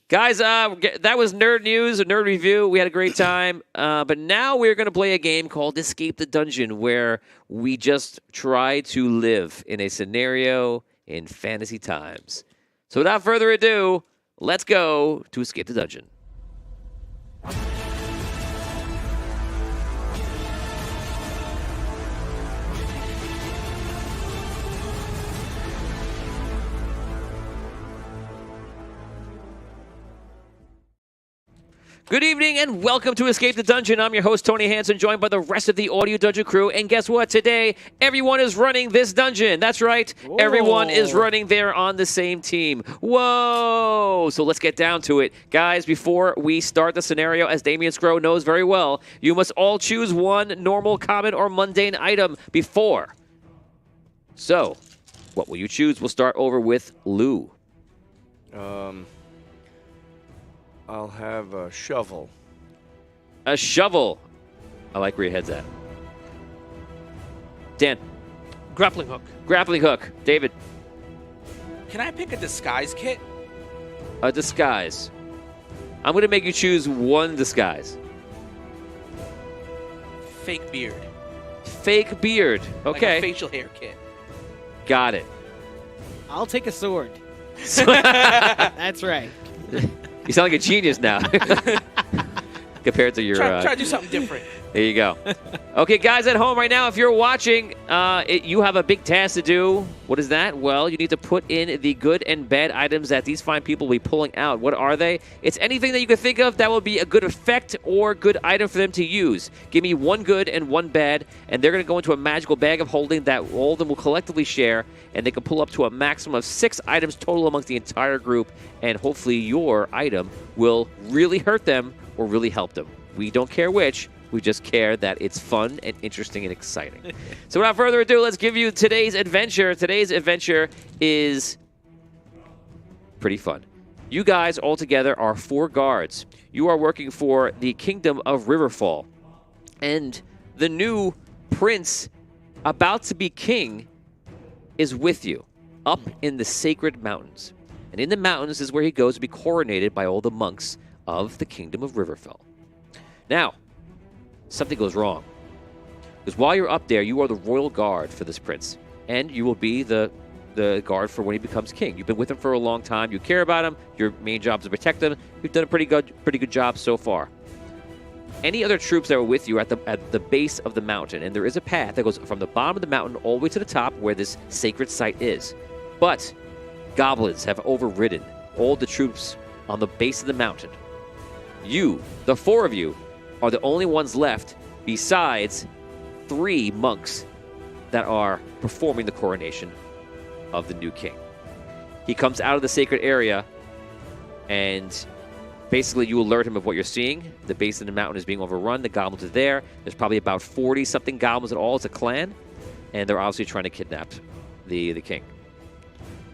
Guys, that was Nerd News, a Nerd Review. We had a great time. But now we're going to play a game called Escape the Dungeon, where we just try to live in a scenario in fantasy times. So without further ado, let's go to Escape the Dungeon. Good evening and welcome to Escape the Dungeon. I'm your host, Tony Hansen, joined by the rest of the Audio Dungeon crew. And guess what? Today, everyone is running this dungeon. That's right. Everyone is Whoa. running there on the same team. Whoa! So let's get down to it. Guys, before we start the scenario, as Damien Scrow knows very well, you must all choose one normal, common, or mundane item before. So, what will you choose? We'll start over with Lou. I'll have a shovel. A shovel. I like where your head's at. Dan. Grappling hook. Grappling hook. David. Can I pick a disguise kit? A disguise. I'm going to make you choose one disguise. Fake beard. Fake beard. Like Okay. a facial hair kit. Got it. I'll take a sword. That's right. You sound like a genius now. Compared to your... Try to do something different. There you go. Okay, guys at home right now, if you're watching, you have a big task to do. What is that? Well, you need to put in the good and bad items that these fine people will be pulling out. What are they? It's anything that you can think of that will be a good effect or good item for them to use. Give me one good and one bad, and they're going to go into a magical bag of holding that all of them will collectively share, and they can pull up to a maximum of 6 items total amongst the entire group, and hopefully your item will really hurt them or really help them. We don't care which. We just care that it's fun and interesting and exciting. So without further ado, let's give you today's adventure. Today's adventure is pretty fun. You guys all together are 4 guards. You are working for the Kingdom of Riverfall. And the new prince about to be king is with you up in the sacred mountains. And in the mountains is where he goes to be coronated by all the monks of the Kingdom of Riverfell. Now, something goes wrong. Because while you're up there, you are the royal guard for this prince. And you will be the guard for when he becomes king. You've been with him for a long time. You care about him. Your main job is to protect him. You've done a pretty good job so far. Any other troops that were with you are at the base of the mountain, and there is a path that goes from the bottom of the mountain all the way to the top where this sacred site is. But goblins have overridden all the troops on the base of the mountain. You, the 4 of you, are the only ones left besides 3 monks that are performing the coronation of the new king. He comes out of the sacred area, and basically you alert him of what you're seeing. The base of the mountain is being overrun. The goblins are there. There's probably about 40-something goblins in all. It's a clan, and they're obviously trying to kidnap the king.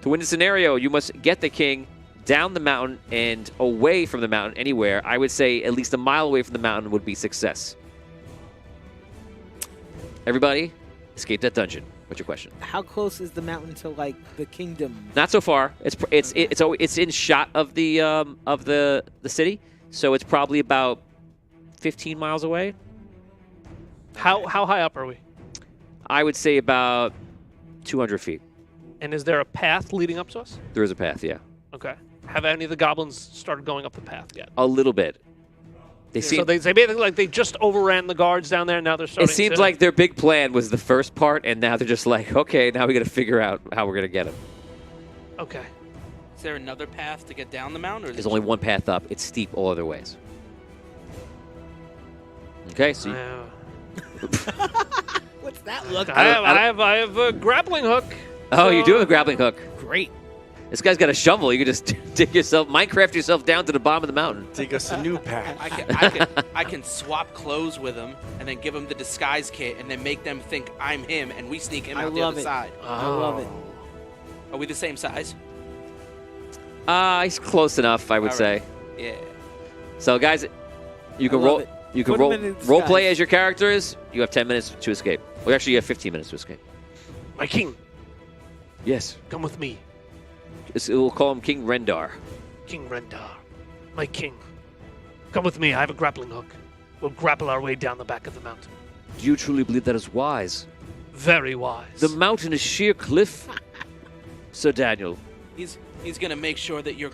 To win the scenario, you must get the king down the mountain and away from the mountain anywhere. I would say at least a mile away from the mountain would be success. Everybody, escape that dungeon. What's your question? How close is the mountain to like the kingdom? Not so far. It's in shot of the city, so it's probably about 15 miles away. How high up are we? I would say about 200 feet. And is there a path leading up to us? There is a path, yeah. Okay. Have any of the goblins started going up the path yet? A little bit. They seem. So they basically like they just overran the guards down there. And now they're starting. It seems to, like their big plan was the first part, and now they're just like, okay, now we got to figure out how we're gonna get them. Okay. Is there another path to get down the mountain? Or is There's it only one path up. It's steep all other ways. Okay, so What's that look? I have a grappling hook. oh, you do have a grappling hook. Great. This guy's got a shovel. You can just dig yourself, Minecraft yourself down to the bottom of the mountain. Take us a new path. I can swap clothes with him and then give him the disguise kit and then make them think I'm him and we sneak him I out the love other it. side. I love it. Are we the same size? He's close enough, I would All say. right. Yeah. So, guys, you can I love roll. it. You can Put 'em in role play disguise. as your characters. You have 10 minutes to escape. Well, actually, you have 15 minutes to escape. My king, Yes. come with me. We'll call him King Rendar. King Rendar. My king. Come with me. I have a grappling hook. We'll grapple our way down the back of the mountain. Do you truly believe that is wise? Very wise. The mountain is sheer cliff, Sir Daniel. He's gonna make sure that you're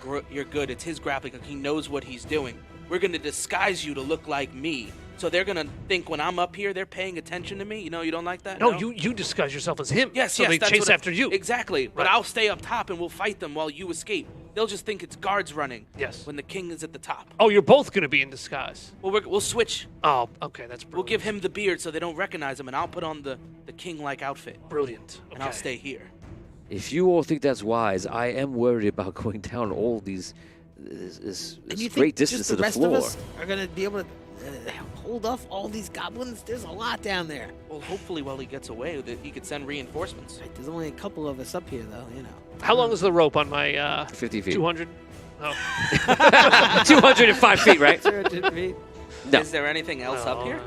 good. It's his grappling hook. He knows what he's doing. We're gonna disguise you to look like me. So they're gonna think when I'm up here, they're paying attention to me. You know, you don't like that? no, you disguise yourself as him. Yes, so yes. they that's chase what after you. Exactly. But Right. I'll stay up top and we'll fight them while you escape. They'll just think it's guards running. Yes. When the king is at the top. Oh, you're both going to be in disguise. Well, we'll switch. Oh, okay, that's We'll brilliant. give him the beard so they don't recognize him, and I'll put on the king-like outfit, Brilliant. and I'll Okay. stay here. If you all think that's wise, I am worried about going down all these this And you great think distance just to the the rest floor. of us are gonna be able to hold off all these goblins? There's a lot down there. Well, hopefully, while he gets away, that he could send reinforcements. Right, there's only a couple of us up here, though. You know. How long is the rope on my 50 feet. 200? Oh. 205 feet, right? 200 feet. No. Is there anything else up here?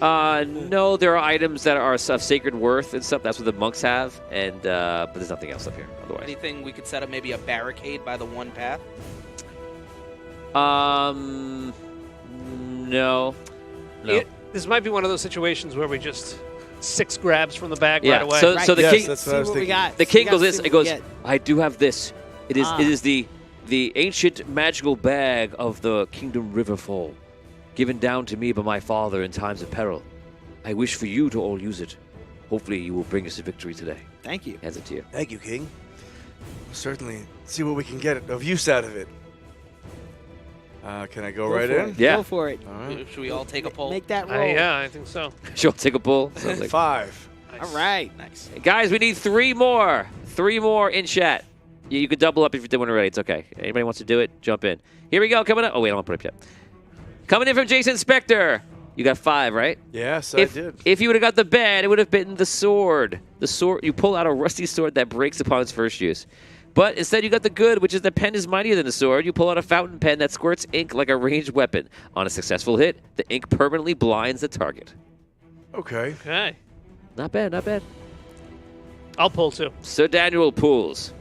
No, there are items that are of sacred worth and stuff. That's what the monks have, and but there's nothing else up here otherwise. Anything we could set up? Maybe a barricade by the one path. No. This might be one of those situations where we just 6 grabs from the bag Yeah, right away. so- Right. the Yes, king- that's See what I was what we thinking. got. The We king gotta goes this. see It what we goes. get. I do have this. It is. Ah. It is the ancient magical bag of the Kingdom Riverfall, given down to me by my father in times of peril. I wish for you to all use it. Hopefully, you will bring us a victory today. Thank you. Hands it to you. Thank you, King. We'll certainly see what we can get of use out of it. Can I go right for in? it. Yeah. Go for it. All right. Should we all take a poll? Make that roll. Yeah, I think so. She'll take a pull. Sounds like- 5. Nice. All right. Nice. Guys, we need 3 more. 3 more in chat. You could double up if you did one already. It's okay. Anybody wants to do it, jump in. Here we go. Coming up. Oh, wait, I don't want to put it up yet. Coming in from Jason Spector. You got 5, right? Yes, If, I did. if you would have got the bed, it would have been the sword. The sword, you pull out a rusty sword that breaks upon its first use. But instead, you got the good, which is the pen is mightier than the sword. You pull out a fountain pen that squirts ink like a ranged weapon. On a successful hit, the ink permanently blinds the target. Okay. Okay. Not bad, not bad. I'll pull 2. Sir Daniel pulls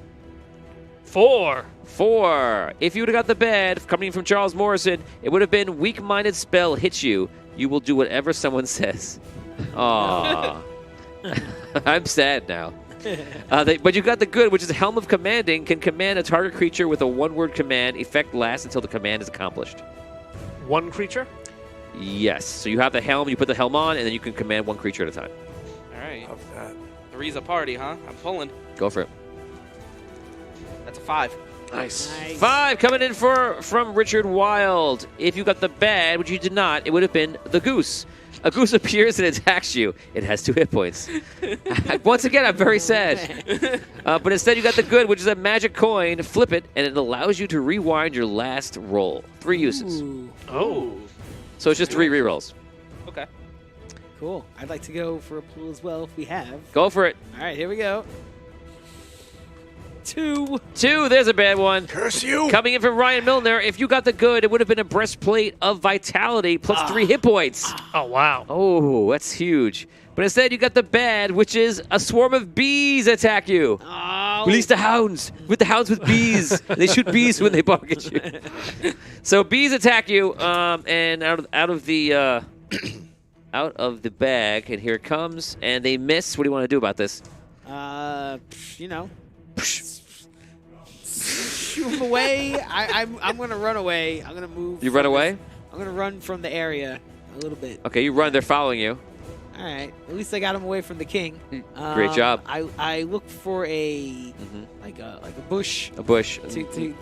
4. 4. If you would have got the bed, coming from Charles Morrison, it would have been weak-minded spell hits you. You will do whatever someone says. Aww. I'm sad now. But you got the good, which is Helm of Commanding, can command a target creature with a one-word command. Effect lasts until the command is accomplished. 1 creature? Yes. So you have the helm, you put the helm on, and then you can command 1 creature at a time. All right. Love that. 3's a party, huh? I'm pulling. Go for it. That's a 5. Nice. Nice. 5 coming in from Richard Wild. If you got the bad, which you did not, it would have been the goose. A goose appears and attacks you. It has 2 hit points. Once again, I'm very sad. But instead, you got the good, which is a magic coin. Flip it, and it allows you to rewind your last roll. 3 uses. Ooh, Oh. So it's just 3 rerolls. Okay. cool. I'd like to go for a pull as well if we have. Go for it. All right, here we go. 2. 2, there's a bad one. Curse you! Coming in from Ryan Milner, if you got the good, it would have been a breastplate of vitality plus 3 hit points. Oh, wow. Oh, that's huge. But instead, you got the bad, which is a swarm of bees attack you. Oh. Release the hounds with bees. They shoot bees when they bark at you. So bees attack you, and out of the out of the bag, and here it comes, and they miss. What do you want to do about this? You know, shoo them away. I'm gonna run away. I'm gonna move. You run from away? this- I'm gonna run from the area a little bit. Okay, you run. They're following you. All right. At least I got him away from the king. Great job. I look for a Hmm. like a bush A bush. to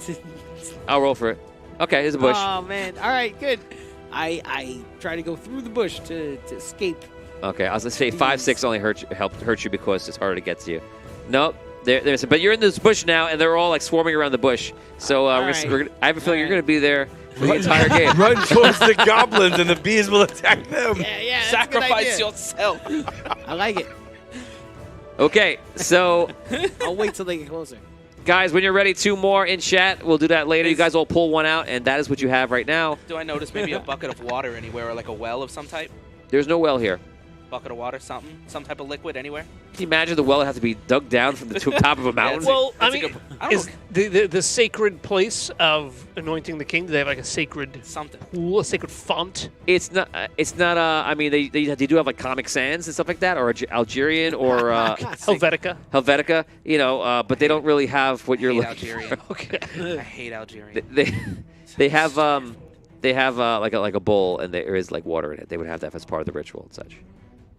I'll roll for it. Okay, here's a bush. Oh man. All right. Good. I try to go through the bush to escape. Okay, I was gonna say 5-6 only hurt you because it's harder to get to you. Nope. But you're in this bush now, and they're all like swarming around the bush. So All we're gonna, right. we're gonna, I have a feeling All you're going to be there for the entire game. Run towards the goblins, and the bees will attack them. Yeah. That's Sacrifice a good yourself. idea. I like it. Okay, so I'll wait till they get closer. guys, when you're ready, 2 more in chat. We'll do that later. You guys all pull one out, and that is what you have right now. Do I notice maybe a bucket of water anywhere, or like a well of some type? There's no well here. Bucket of water, some type of liquid anywhere? Can you imagine the well would have to be dug down from the top of a mountain? that's Well, I That's a mean, good- I don't is the sacred place of anointing the king? Do they have like a sacred Something. pool, a sacred font? It's not. I mean, they do have like Comic Sans and stuff like that, or Algerian, or Helvetica. Helvetica. You know, but they don't really have what you're hate looking Algerian. for. Okay. I hate Algerian. They have like a bowl, and there is like water in it. They would have that as part of the ritual and such.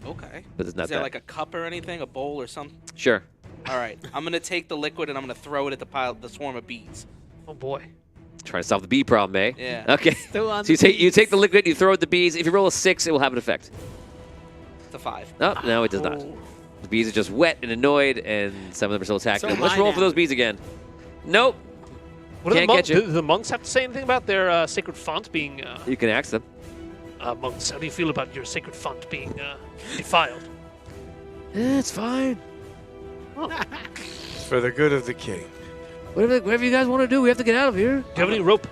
Okay. But it's not Is there that. like a cup or anything, a bowl or something? Sure. All right. I'm gonna take the liquid and I'm gonna throw it at the swarm of bees. Oh boy. Trying to solve the bee problem, eh? Yeah. Okay. Still on So you the take the bees. liquid, you throw it at the bees. If you roll a 6, it will have an effect. It's a 5. Oh, no, it does not. Oh. The bees are just wet and annoyed, and some of them are still attacking So them. am Let's I roll for now. those bees again. Nope. What do Can't get you. do the monks have to say anything about their sacred font being You can ask them. monks? How do you feel about your sacred font being defiled? It's fine. For the good of the king. Whatever you guys want to do, we have to get out of here. Do you have any rope?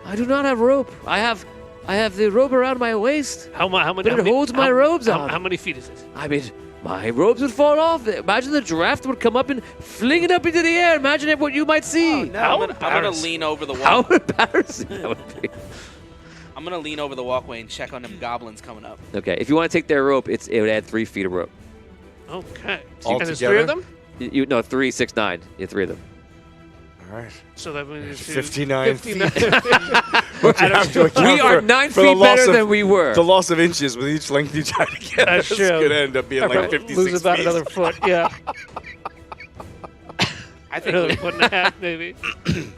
I do not have rope. I have the rope around my waist. How many? But it holds my robes on. How many feet is it? I mean, my robes would fall off. Imagine the giraffe would come up and fling it up into the air. Imagine what you might see. Oh, no. How I'm gonna embarrassing. lean over the How walk. embarrassing that would be. I'm gonna lean over the walkway and check on them goblins coming up. Okay, if you want to take their rope, it would add 3 feet of rope. Okay. All and there's together? 3 of them? You no 3, 6, 9. Yeah, 3 of them. All right. So that means 59 feet. 59. But you have to account We are for- 9 for the feet better loss of- than we were. The loss of inches with each length you try to get. That's This true. could end up being like Probably 56 lose about feet. another foot. Yeah. I think Another we, foot and a half, maybe.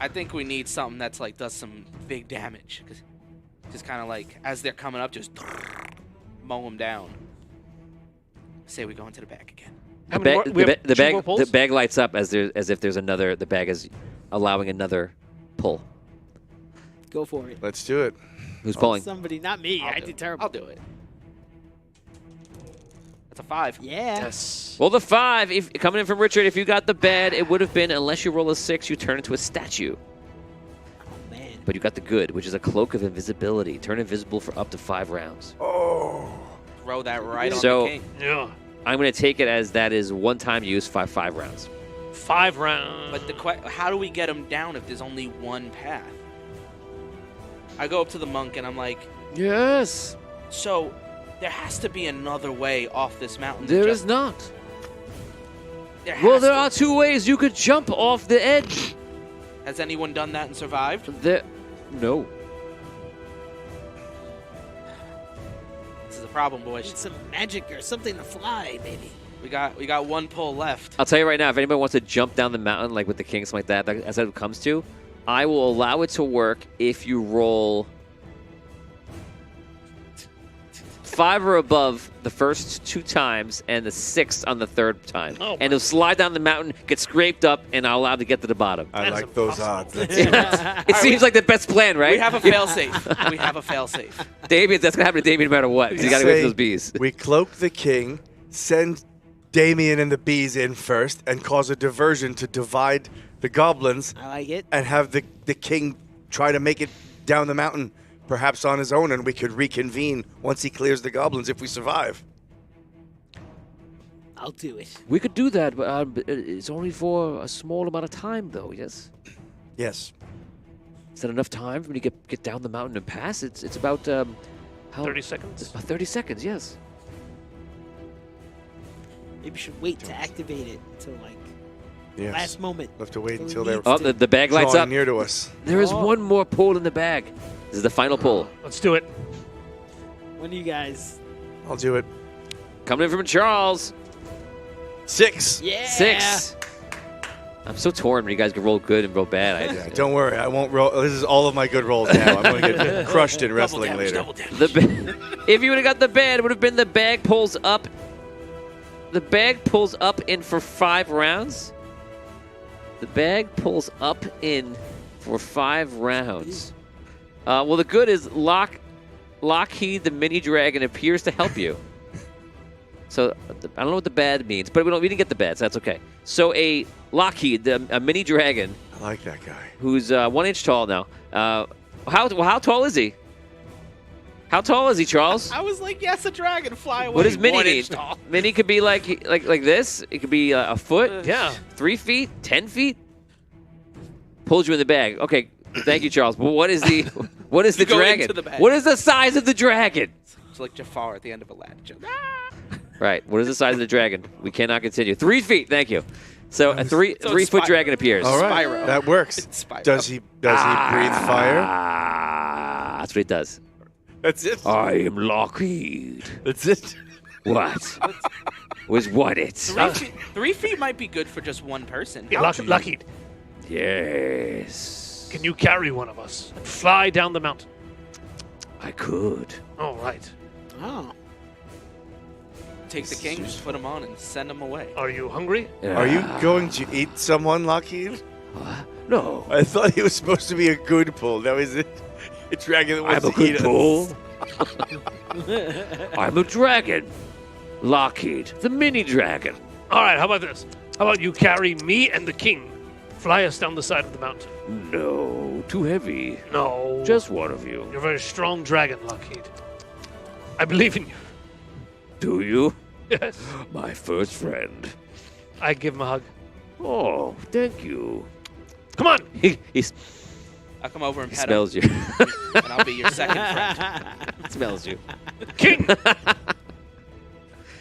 I think we need something that's like does some big damage. Just kind of like as they're coming up, just mow them down. Say we go into the back again. How many more? We have The 2 more bag the poles? bag lights up as if there's another. The bag is allowing another pull. Go for it. Let's do it. Who's pulling? Somebody, not me. I did terrible. I'll do it. That's a 5. Yeah. Yes. Well, the 5, if coming in from Richard, if you got the bad, it would have been, unless you roll a 6, you turn into a statue. Oh man. But you got the good, which is a cloak of invisibility. Turn invisible for up to 5 rounds. Oh. Throw that right on So- the king. Yeah. I'm going to take it as that is one-time use, 5 rounds. 5 rounds. But how do we get him down if there's only one path? I go up to the monk and I'm like, Yes. so there has to be another way off this mountain. There is not. There Well, has there to. are 2 ways you could jump off the edge. Has anyone done that and survived? No. This is a problem, Need boys. some magic or something to fly, maybe. We got one pull left. I'll tell you right now, if anybody wants to jump down the mountain, like with the king, something like that, as that comes to, I will allow it to work if you roll 5 or above the first 2 times and the 6th on the 3rd time. Oh, And it'll slide down the mountain, get scraped up, and I'll allow it to get to the bottom. I That is like those impossible. odds. It seems like the best plan, right? We have a failsafe. We have a failsafe. Damien, that's going to happen to Damien no matter what. 'Cause you got to go Say to those bees. We cloak the king, send Damien and the bees in first, and cause a diversion to divide the goblins, I like it. and have the king try to make it down the mountain, perhaps on his own, and we could reconvene once he clears the goblins if we survive. I'll do it. We could do that, but it's only for a small amount of time, though, yes? Yes. Is that enough time for me to get down the mountain and pass? It's about, how? 30 seconds. About 30 seconds, yes. Maybe we should wait to activate it until like Yes. last moment. We'll have to wait So until we they're need Oh, the bag lights drawing up. near to us. There is Oh. one more pull in the bag. This is the final pull. Let's do it. When do you guys? I'll do it. Coming in from Charles. 6. Yeah. 6. I'm so torn when you guys can roll good and roll bad. Yeah, don't worry, I won't roll. This is all of my good rolls now. I'm going to get crushed in wrestling later. If you would have got the bad, it would have been the bag pulls up. The bag pulls up in for 5 rounds. The bag pulls up in for 5 rounds. Well, the good is Lockheed, the mini dragon, appears to help you. So I don't know what the bad means, but we didn't get the bad, so that's okay. So a Lockheed, a mini dragon, I like that guy. who's 1 inch tall now. How tall is he? How tall is he, Charles? I was like, yes, a dragon, fly away. What does mini 1 mean? inch tall. Mini could be like this. It could be a foot. Yeah. 3 feet, 10 feet. Pulls you in the bag. Okay, thank you, Charles. But what is the You go dragon? into the bag. What is the size of the dragon? It's like Jafar at the end of Aladdin. Right. What is the size of the dragon? We cannot continue. 3 feet. Thank you. So a three So foot it's dragon appears. All right, Spyro. that works. It's Spyro. Does he breathe fire? That's what he does. That's it. I am Lockheed. That's it. What? Was what it? 3 feet might be good for just one person. Yeah, Lockheed, Yes. can you carry one of us and fly down the mountain? I could. All right. Oh. Take the kings, put them on, and send them away. Are you hungry? Are you going to eat someone, Lockheed? No. I thought he was supposed to be a good pull. Now is it a dragon that wants I'm a to eat good us? bull. I'm a dragon. Lockheed, the mini dragon. All right, how about this? How about you carry me and the king? Fly us down the side of the mountain. No, too heavy. No. Just one of you. You're a very strong dragon, Lockheed. I believe in you. Do you? Yes. My first friend. I give him a hug. Oh, thank you. Come on. He I'll come over and pet smells you. him, and I'll be your second friend. Smells you. King.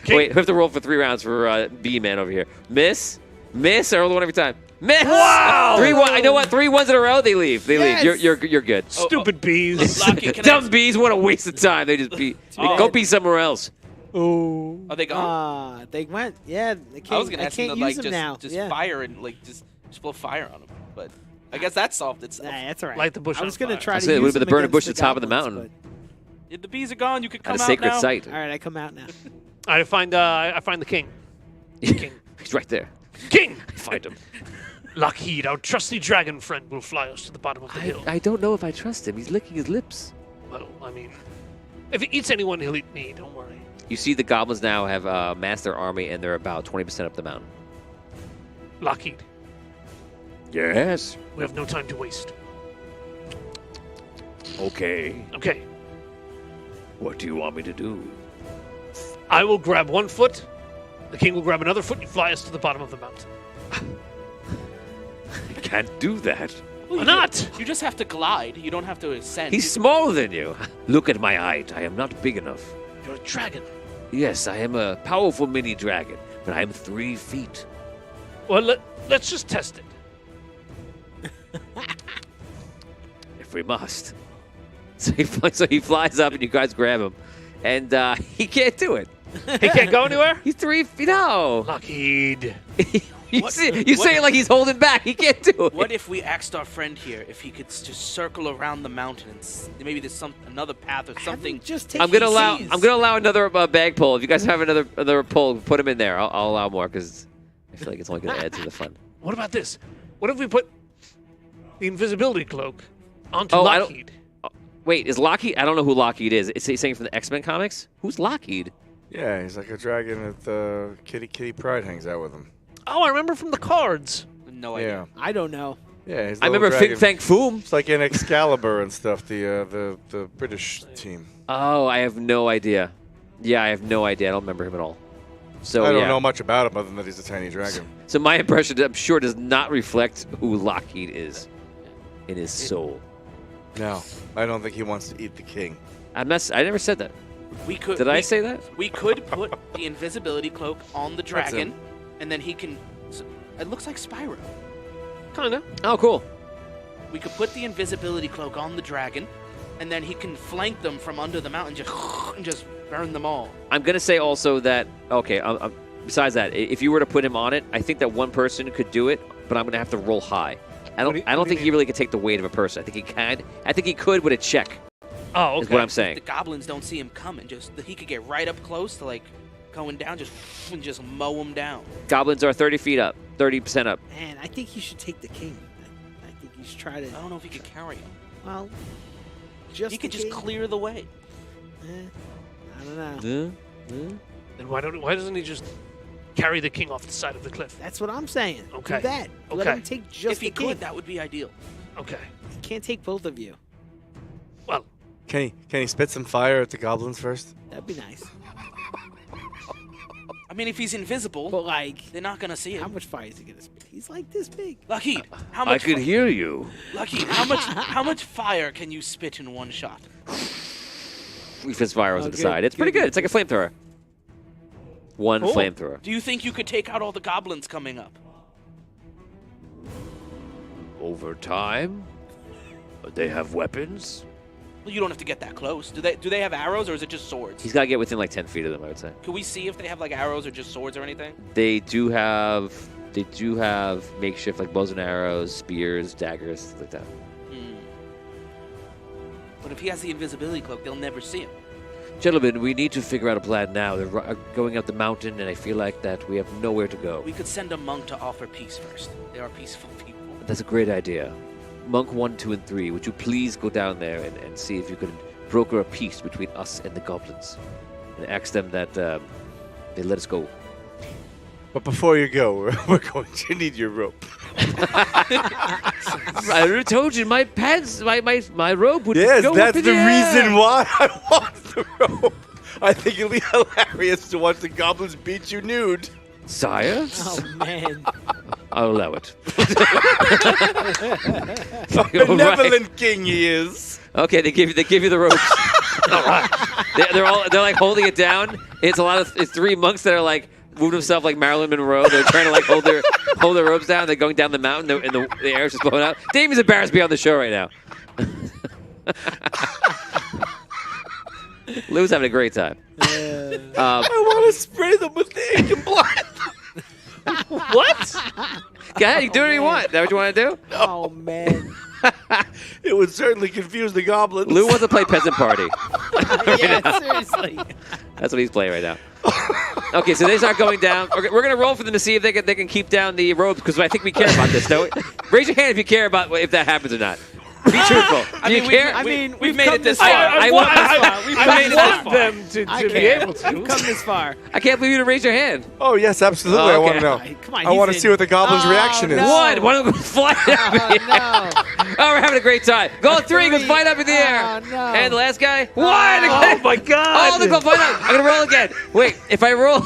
King. Wait, we have to roll for 3 rounds for B-Man over here. Miss, I roll the one every time. Miss. Wow! 3-1. I know what? 3 ones in a row. They leave. They Yes. leave. You're good. Stupid bees. Lockheed, can I Dumb ask- bees. What a waste of time. They just be. Go be somewhere else. Oh. Are they gone? They went. Yeah. They can't, I was gonna ask him can't to use like them now. just yeah. fire and like just blow fire on them, but I guess that solved itself. Nah, that's all right. Light the bush I on was gonna fire. try I to said it use would've been them the burning against bush at the top of the goblins, mountain. If the bees are gone, you could come At a out sacred now. site. but- All right, I come out now. I find the king. King. He's right there. King. Find him. Lockheed, our trusty dragon friend, will fly us to the bottom of the hill. I don't know if I trust him. He's licking his lips. Well, I mean, if he eats anyone, he'll eat me. Don't worry. You see, the goblins now have massed their army, and they're about 20% up the mountain. Lockheed, Yes. we have no time to waste. Okay. Okay, What do you want me to do? I will grab one foot. The king will grab another foot. You fly us to the bottom of the mountain. I can't do that. Why not? You just have to glide. You don't have to ascend. He's smaller than you. Look at my height. I am not big enough. You're a dragon. Yes, I am a powerful mini dragon, but I am 3 feet. Well, let's just test it. If we must. So he flies up, and you guys grab him, and he can't do it. He can't go anywhere? He's 3 feet. No. Lockheed. You say it like he's holding back. He can't do it. What if we asked our friend here if he could just circle around the mountain and maybe there's another path or something? Just take I'm gonna it easy. allow another bag pull. If you guys have another pull, put him in there. I'll allow more because I feel like it's only gonna add to the fun. What about this? What if we put the invisibility cloak onto Oh, I don't- Lockheed? Wait, is Lockheed? I don't know who Lockheed is. Is he saying from the X-Men comics? Who's Lockheed? Yeah, he's like a dragon that Kitty Pryde hangs out with him. Oh, I remember from the cards. No Yeah, idea. I don't know. yeah. He's I the little remember Fin dragon. Fang Foom. It's like in Excalibur and stuff. The British team. Oh, I have no idea. Yeah, I have no idea. I don't remember him at all. So I don't yeah. know much about him other than that he's a tiny dragon. So my impression, I'm sure, does not reflect who Lockheed is in his soul. No, I don't think he wants to eat the king. I never said that. We could. Did I say that? We could put the invisibility cloak on the That's dragon, him. and then he can. It looks like Spyro. Kind of. Oh, cool. We could put the invisibility cloak on the dragon, and then he can flank them from under the mountain, and just burn them all. I'm gonna say also that besides that, if you were to put him on it, I think that one person could do it, but I'm gonna have to roll high. I What do don't you think he mean? really could take the weight of a person. I think he can. I think he could with a check. Oh, Is okay. what I'm saying. The goblins don't see him coming. He could get right up close to like going down, and just mow him down. Goblins are 30 feet up, 30% up. Man, I think he should take the king. I think he should try to. I don't know if he could carry him. Well, just He could the just king? clear the way. I don't know. Then why doesn't he just carry the king off the side of the cliff? That's what I'm saying. Okay. Do that. Let Okay. him take just If he the king. could, that would be ideal. Okay. He can't take both of you. Well, Can he spit some fire at the goblins first? That'd be nice. I mean, if he's invisible, But like, they're not gonna see how him. much fire is he gonna spit? He's like this big. Lockheed, how much? hear you. Lockheed, how much fire can you spit in one shot? He fits fire Oh, on the good, side. It's pretty good. good. It's like a flamethrower. One Cool. flamethrower. Do you think you could take out all the goblins coming up? Over time, they have weapons. Well, you don't have to get that close. Do they have arrows or is it just swords? He's got to get within like 10 feet of them, I would say. Can we see if they have like arrows or just swords or anything? They do have makeshift like bows and arrows, spears, daggers, stuff like that. But if he has the invisibility cloak, they'll never see him. Gentlemen, we need to figure out a plan now. They're going up the mountain, and I feel like that we have nowhere to go. We could send a monk to offer peace first. They are peaceful people. That's a great idea. Monk 1, 2, and 3, would you please go down there and see if you could broker a peace between us and the goblins? And ask them that they let us go. But before you go, we're going to need your rope. I told you, my pants, my robe would Yes, go up that's in the air. reason why I want the rope. I think it'll be hilarious to watch the goblins beat you nude. Sire, Oh man. I'll allow it. Benevolent king he is. Okay, they give you the ropes. All right. They're like holding it down. It's three monks that are like moving themselves like Marilyn Monroe. They're trying to like hold their ropes down. They're going down the mountain, and the air's just blowing out. Damien's embarrassed to be on the show right now. Lou's having a great time. I want to spray them with the ink and blood. what? Go ahead, you do whatever you want. Is that what you want to do? Oh man. It would certainly confuse the goblins. Lou wants to play Peasant Party. Yeah, seriously. That's what he's playing right now. Okay, so they start going down. We're going to roll for them to see if they can keep down the ropes, because I think we care about this. Don't we? Raise your hand if you care about if that happens or not. Be truthful. Do you care? We've made come it this far. far. I want want- this far. We've I come this want far. them to I be care. able to. We've come this far. I can't believe you didn't raise your hand. Oh, yes, absolutely. Oh, I okay. want to know. Come on, I want to he's see in. what the goblin's Oh, reaction is. no. One of them fly up in the air. No. Oh, we're having a great time. Go three, goes flying up in the air. Oh, no. And the last guy, one. Oh my God! Oh, they go flying up. I'm gonna roll again. Wait, if I roll a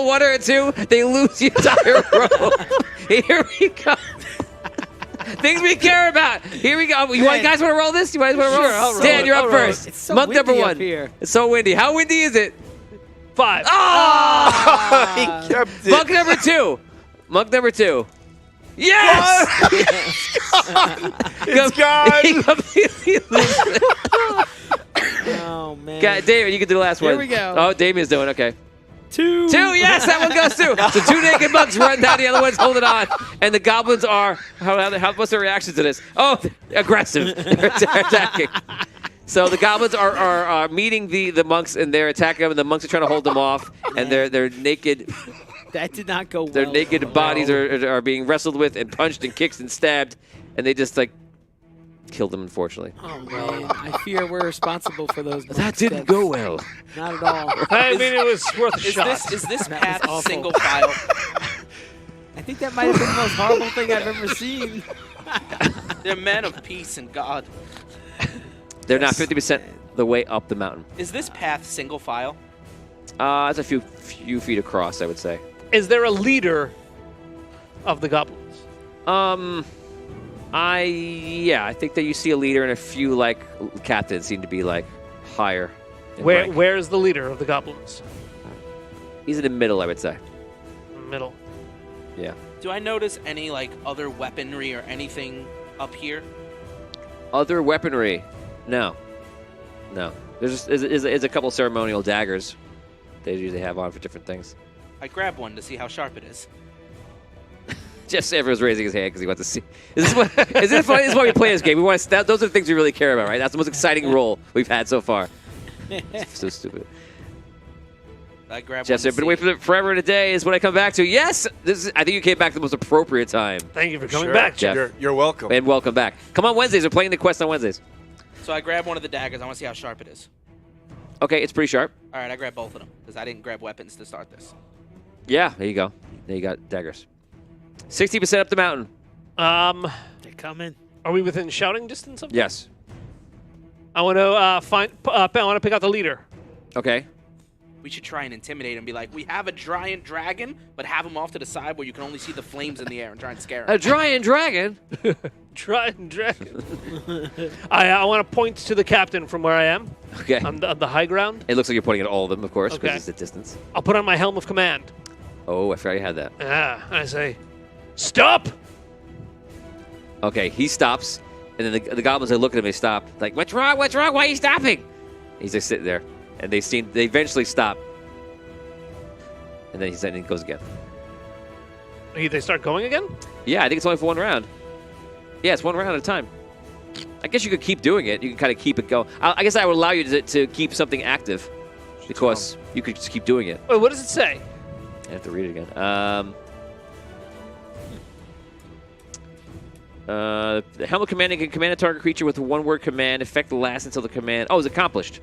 1 or a 2, they lose the entire row. Here we go. Things we care about. Here we go. You guys want to roll this? You guys want to roll? Sure, I'll roll Dan, it. you're I'll up roll it. first. It's so Month number windy up 1. here. It's so windy. How windy is it? 5. Oh! He kept it. Monk number 2. Monk number 2. Yes! It's gone. He completely loses. Oh man. God, David, you can do the last one. Here we go. Oh, Damien's doing okay. 2. 2, yes, that one goes too. So 2 naked monks run down, the other one's holding on, and the goblins are. What's their reaction to this? Oh, aggressive. They're attacking. So the goblins are meeting the monks, and they're attacking them, and the monks are trying to hold them off, and their naked That did not go well. their naked bodies are being wrestled with and punched and kicked and stabbed, and they just like killed them, unfortunately. Oh man. I fear we're responsible for those. That months' didn't deaths. go well. Not at all. I mean, it was worth a shot. Is this That was path awful. single file? I think that might have been the most horrible thing I've ever seen. They're men of peace and God. They're not 50% the way up the mountain. Is this path single file? It's a few feet across, I would say. Is there a leader of the goblins? I think that you see a leader and a few like captains seem to be like higher. in rank. Where is the leader of the goblins? He's in the middle, I would say. Middle. Yeah. Do I notice any like other weaponry or anything up here? Other weaponry. No. There's a couple ceremonial daggers they usually have on for different things. I grab one to see how sharp it is. Jeff Sanford was raising his hand because he wants to see. Is it funny? This is why we play this game. We want to. Those are the things we really care about, right? That's the most exciting role we've had so far. So stupid. I grab Jeff one. said, "Been waiting for it forever and a day." Is what I come back to. Yes, I think you came back at the most appropriate time. Thank you for coming Sure. back, Jeff. You're welcome. And welcome back. Come on Wednesdays. We're playing the quest on Wednesdays. So I grab one of the daggers. I want to see how sharp it is. Okay, it's pretty sharp. All right, I grab both of them because I didn't grab weapons to start this. Yeah, there you go. There you got daggers. 60% up the mountain. They're coming. Are we within shouting distance of them? Yes. I want to I want to pick out the leader. Okay. We should try and intimidate him. Be like, we have a giant dragon, but have him off to the side where you can only see the flames in the air and try and scare him. A giant dragon. Try and dragon. I want to point to the captain from where I am. Okay. On the high ground. It looks like you're pointing at all of them, of course, because Okay. it's the distance. I'll put on my helm of command. Oh, I forgot you had that. I say, stop! Okay, he stops, and then the goblins are looking at him. They stop. Like, what's wrong? What's wrong? Why are you stopping? He's just sitting there, and they eventually stop, and then he goes again. They start going again? Yeah, I think it's only for one round. Yeah, it's one round at a time. I guess you could keep doing it. You can kind of keep it going. I guess I would allow you to keep something active, because you could just keep doing it. Wait, what does it say? I have to read it again. The helmet commanding can command a target creature with a one-word command. Effect lasts until the command. Oh, it's accomplished.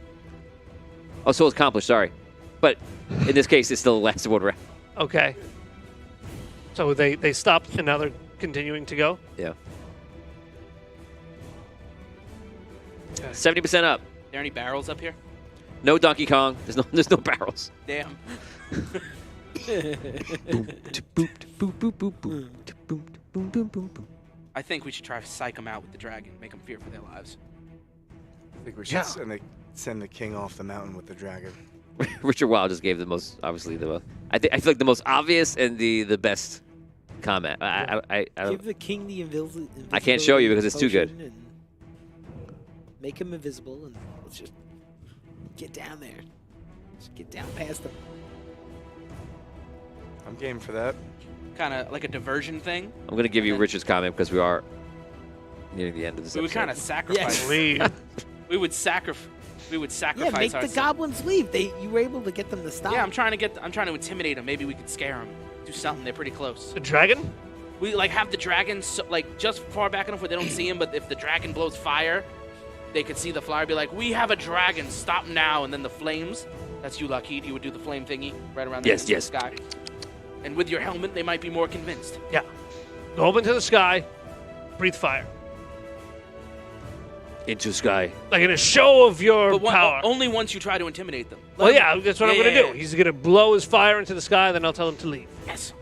Oh, so it's accomplished. Sorry, but in this case, it still lasts one round. Okay. So they stopped and now they're continuing to go. Yeah. Okay. 70% up. there any barrels up here? No Donkey Kong. There's no barrels. Damn. I think we should try to psych them out with the dragon, make them fear for their lives. I think we should send the king off the mountain with the dragon. Richard Wild just gave the most, obviously the most. I feel like the most obvious and the best comment. I don't. Give the king the invisibility. I can't show you because it's too good. potion and Make him invisible, and let's just get down there. Just get down past him. I'm game for that. Kind of like a diversion thing. I'm gonna give you Richard's comment because we are near the end of this We would episode. kind of sacrifice. Leave. We would sacrifice. We would Yeah, sacrifice make the ourselves. goblins leave. You were able to get them to stop. Yeah, I'm trying to intimidate them. Maybe we could scare them. Do something. They're pretty close. The dragon? We like have the dragon just far back enough where they don't see him. But if the dragon blows fire, they could see the flyer. Be like, we have a dragon. Stop now! And then the flames. That's you, Lockheed. You would do the flame thingy right around the Yes. sky. And with your helmet, they might be more convinced. Yeah. Go up into the sky, breathe fire. Into sky. Like in a show of your But power. only once you try to intimidate them. Well, yeah, that's what I'm going to Yeah. do. He's going to blow his fire into the sky, then I'll tell him to leave. Yes.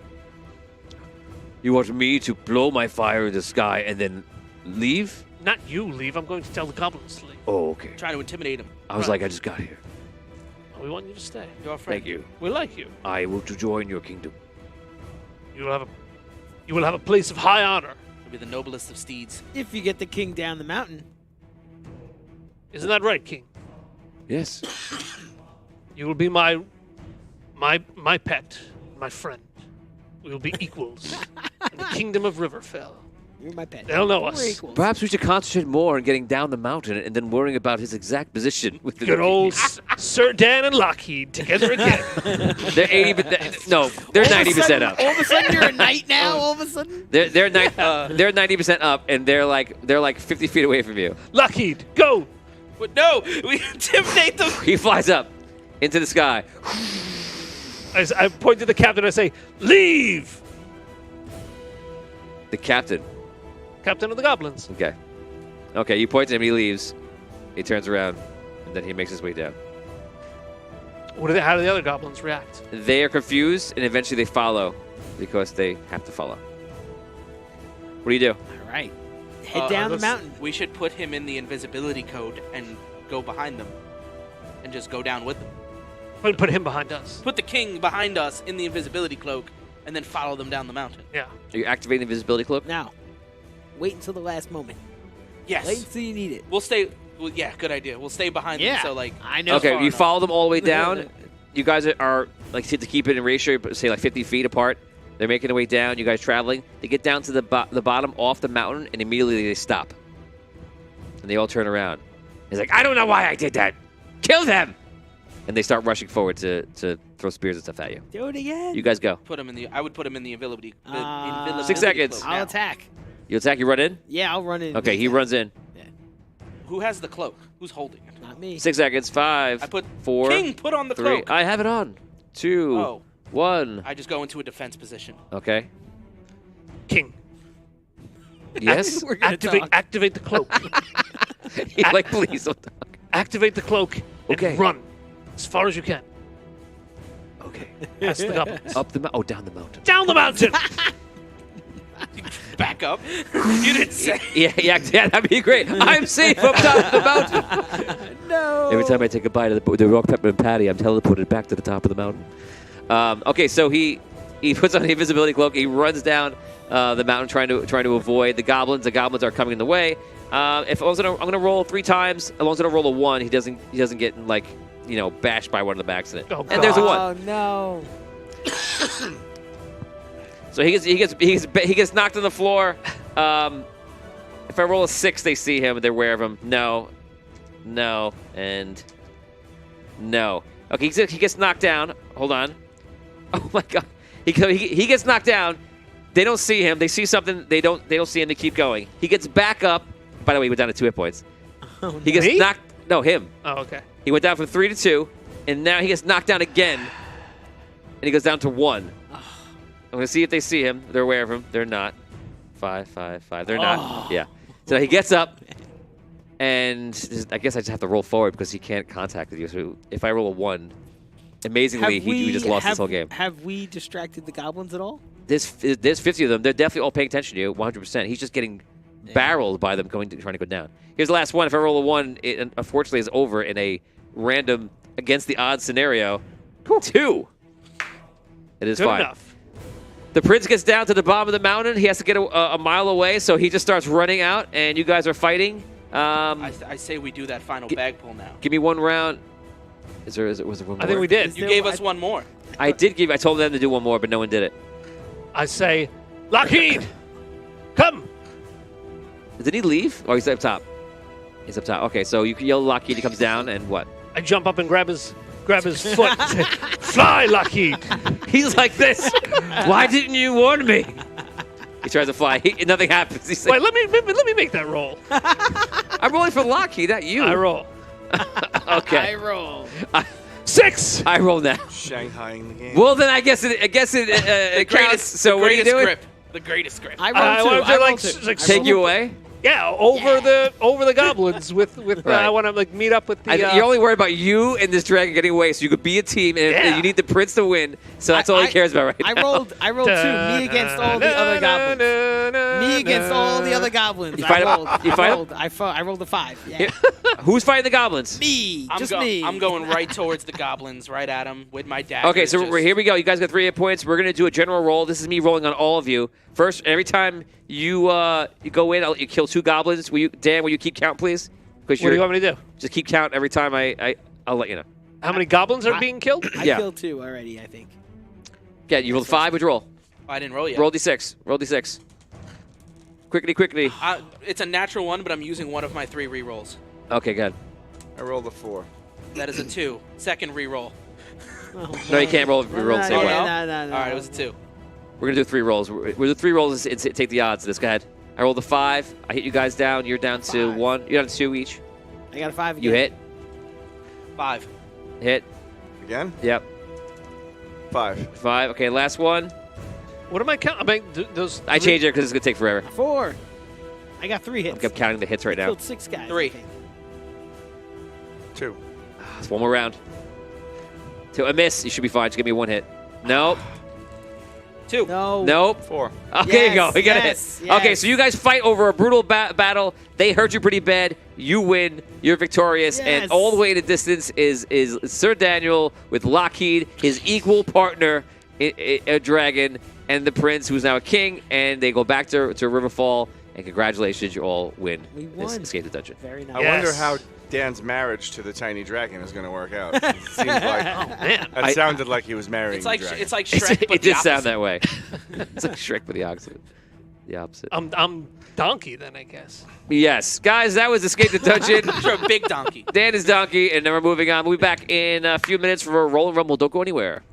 You want me to blow my fire in the sky and then leave? Not you leave. I'm going to tell the goblins to leave. Oh, okay. Trying to intimidate him. I was Right. like, I just got here. We want you to stay. You're a friend. Thank you. We like you. I will to join your kingdom. You will have a place of high honor. You'll be the noblest of steeds. If you get the king down the mountain. Isn't that right, King? Yes. You will be my pet, my friend. We will be equals in the kingdom of Riverfell. You're my pet. They'll know We're us. equals. Perhaps we should concentrate more on getting down the mountain and then worrying about his exact position with the Good old Sir Dan and Lockheed together again. They're 80. No, they're 90% up. All of a sudden, you're a knight now. All of a sudden. They're 90% up, and they're like 50 feet away from you. Lockheed, go! But no, we intimidate them. He flies up into the sky. I point to the captain and I say, leave! The captain. Captain of the goblins. Okay. Okay, you point to him, he leaves. He turns around, and then he makes his way down. How do the other goblins react? They are confused, and eventually they follow because they have to follow. What do you do? All right. Head down the let's- mountain. We should put him in the invisibility code and go behind them. And just go down with them. Put him behind us. Put the king behind us in the invisibility cloak and then follow them down the mountain. Yeah. Are you activating the invisibility cloak? Now, wait until the last moment. Yes. Wait until you need it. We'll stay. Well, yeah, good idea. We'll stay behind Yeah. them. So like, I know. Okay, far you enough. follow them all the way down. You guys are like to keep it in ratio, but say like 50 feet apart. They're making their way down. You guys traveling. They get down to the bottom off the mountain, and immediately they stop. And they all turn around. He's like, I don't know why I did that. Kill them! And they start rushing forward to throw spears and stuff at you. Do it again. You guys go. Put him in the. I would put him in the invisibility. Uh, 6 seconds. cloak I'll now. attack. You attack. You run in. Yeah, I'll run in. Okay, he runs in. Who has the cloak? Who's holding it? Not me. 6 seconds. 5. I put 4. King. Put on the 3. cloak. I have it on. 2. Oh. 1. I just go into a defense position. Okay. King. Yes. We're gonna talk. Activate the cloak. He's like, please don't talk. Activate the cloak. And Okay. run as far as you can. Okay. Past the goblins. Up the mountain. Oh, down the mountain. Down the mountain. Back up. You didn't say. Yeah, that'd be great. I'm safe up top of the mountain. No. Every time I take a bite of the rock peppermint patty, I'm teleported back to the top of the mountain. Okay, so he puts on the invisibility cloak. He runs down the mountain trying to avoid the goblins. The goblins are coming in the way. If I'm gonna roll 3 times, as long as I don't roll a 1, he doesn't get like bashed by one of them by accident. Oh, and there's a 1. Oh no. So he gets knocked on the floor. If I roll a 6, they see him. They're aware of him. No, and no. Okay, he gets knocked down. Hold on. Oh my God. He gets knocked down. They don't see him. They see something. They don't see him. They keep going. He gets back up. By the way, he went down to 2 hit points. Oh, He gets Me? knocked. No, him. Oh, okay. He went down from 3 to 2, and now he gets knocked down again, and he goes down to 1. I'm going to see if they see him. They're aware of him. They're not. 5, 5, 5. They're not. Yeah. So he gets up, and I guess I just have to roll forward because he can't contact with you. So if I roll a 1, amazingly, we just lost this whole game. Have we distracted the goblins at all? There's 50 of them. They're definitely all paying attention to you, 100%. He's just getting barreled by them trying to go down. Here's the last one. If I roll a 1, it unfortunately is over in a random against the odds scenario. 2. It is Good fine. enough. The prince gets down to the bottom of the mountain. He has to get a mile away, so he just starts running out, and you guys are fighting. I say we do that final bag pull now. Give me 1 round. Was there one more? I think we did. Is You there- gave us one more. I told them to do 1 more, but no one did it. I say, Lockheed, come. Did he leave? Oh, he's up top. He's up top. Okay, so you can yell Lockheed. He comes down, and what? I jump up and grab his foot. And say, fly, Lockheed. He's like this. Why didn't you warn me? He tries to fly. Nothing happens. He's like, Wait, let me make that roll. I'm rolling for Lockheed, not you. I roll. Okay. I roll. 6. I roll now. Shanghaiing the game. Well, then I guess it counts. So the what are you greatest doing? grip. The greatest grip. I I roll wanted 2. to, I like, roll 2. like, Take you away? Yeah, over the goblins with Right. I want to like meet up with the. You're only worried about you and this dragon getting away, so you could be a team, and Yeah. you need the prince to win. So that's all he cares about right now. I rolled 2. Me against all the other goblins. Me against all the other goblins. You fight him? I rolled. You fight him? I rolled a 5. Yeah. Who's fighting the goblins? Me. I'm Just go- me. I'm going right towards the goblins, right at them with my dagger. Okay, so here we go. You guys got 3 hit points. We're gonna do a general roll. This is me rolling on all of you. First, every time you go in, I'll let you kill 2 goblins. Dan, will you keep count, please? Because What do you want me to do? just keep count every time I'll let you know. How many goblins are being killed? I Yeah. killed 2 already, I think. Yeah, you rolled 5. Would you roll? I didn't roll yet. Roll d6. Roll d6. Quickly. It's a natural 1, but I'm using one of my 3 rerolls. Okay, good. I rolled a 4. That is a 2. Second reroll. Oh, No, you can't roll the same no, way. no. No. All right, it was a 2. We're gonna do 3 rolls. We're do 3 rolls. It's take the odds. This. Go ahead. I rolled a 5. I hit you guys down. You're down to 5. 1. You're down to 2 each. I got a 5 again. You hit. 5. Hit. Again? Yep. 5. 5. Okay, last one. What am I counting? I mean, those. I changed it because it's gonna take forever. 4. I got 3 hits. I'm counting the hits right I now. killed 6 guys. 3. I think. 2. It's 1 more round. 2. A miss. You should be fine. Just give me 1 hit. Nope. 2. No. Nope. 4. Okay, there you go. Yes, We got yes, a hit. Okay, yes. so you guys fight over a brutal battle. They hurt you pretty bad. You win. You're victorious. Yes. And all the way in the distance is Sir Daniel with Lockheed, his equal partner, a dragon, and the prince, who's now a king. And they go back to Riverfall. And congratulations, you all win We this won. Escape the Dungeon. Very nice. I wonder Yes. how Dan's marriage to the tiny dragon is going to work out. It seems like Man. that sounded like he was marrying It's like the dragon. it's like Shrek, but It the did sound opposite. that way. It's like Shrek, but the opposite. The opposite. I'm Donkey then, I guess. Yes, guys, that was Escape the Dungeon. Sure, big donkey. Dan is Donkey, and then we're moving on. We'll be back in a few minutes for a Roll and Rumble. Don't go anywhere.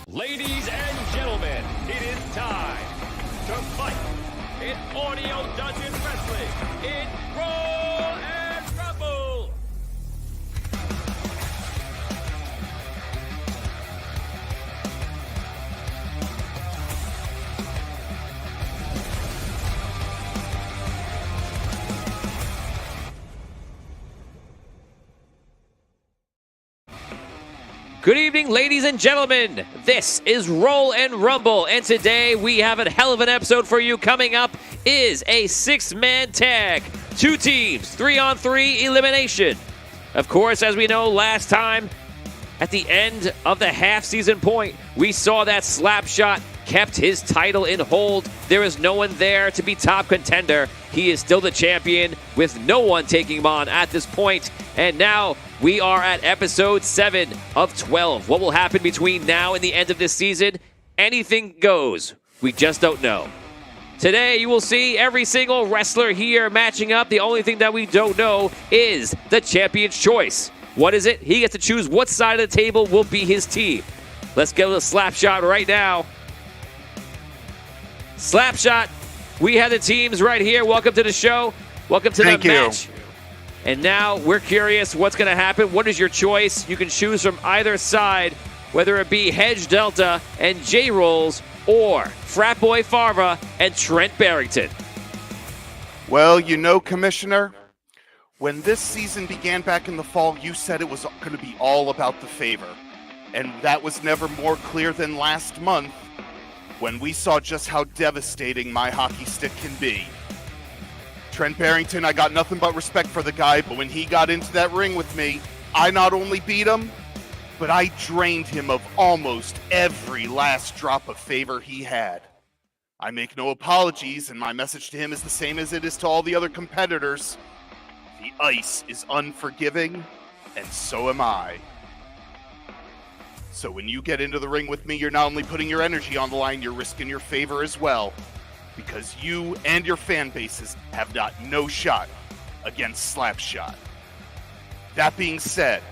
Ladies and gentlemen, it is time to fight in Audio Dungeon Wrestling in Roll and Rumble. Good evening, ladies and gentlemen. This is Roll and Rumble, and today we have a hell of an episode for you. Coming up is a six-man tag, 2 teams, 3-on-3 elimination. Of course, as we know, last time at the end of the half-season point, we saw that Slapshot kept his title in hold. There is no one there to be top contender. He is still the champion with no one taking him on at this point. And now we are at episode 7 of 12. What will happen between now and the end of this season? Anything goes. We just don't know. Today, you will see every single wrestler here matching up. The only thing that we don't know is the champion's choice. What is it? He gets to choose what side of the table will be his team. Let's go to Slapshot right now. Slapshot, we have the teams right here. Welcome to the show. Welcome to the match. And now we're curious what's going to happen. What is your choice? You can choose from either side, whether it be Hedge Delta and J-Rolls or Frat Boy Farva and Trent Barrington. Well, you know, Commissioner, when this season began back in the fall, you said it was going to be all about the favor. And that was never more clear than last month when we saw just how devastating my hockey stick can be. Trent Barrington, I got nothing but respect for the guy, but when he got into that ring with me, I not only beat him, but I drained him of almost every last drop of favor he had. I make no apologies, and my message to him is the same as it is to all the other competitors. The ice is unforgiving, and so am I. So when you get into the ring with me, you're not only putting your energy on the line, you're risking your favor as well. Because you and your fan bases have got no shot against Slapshot. That being said,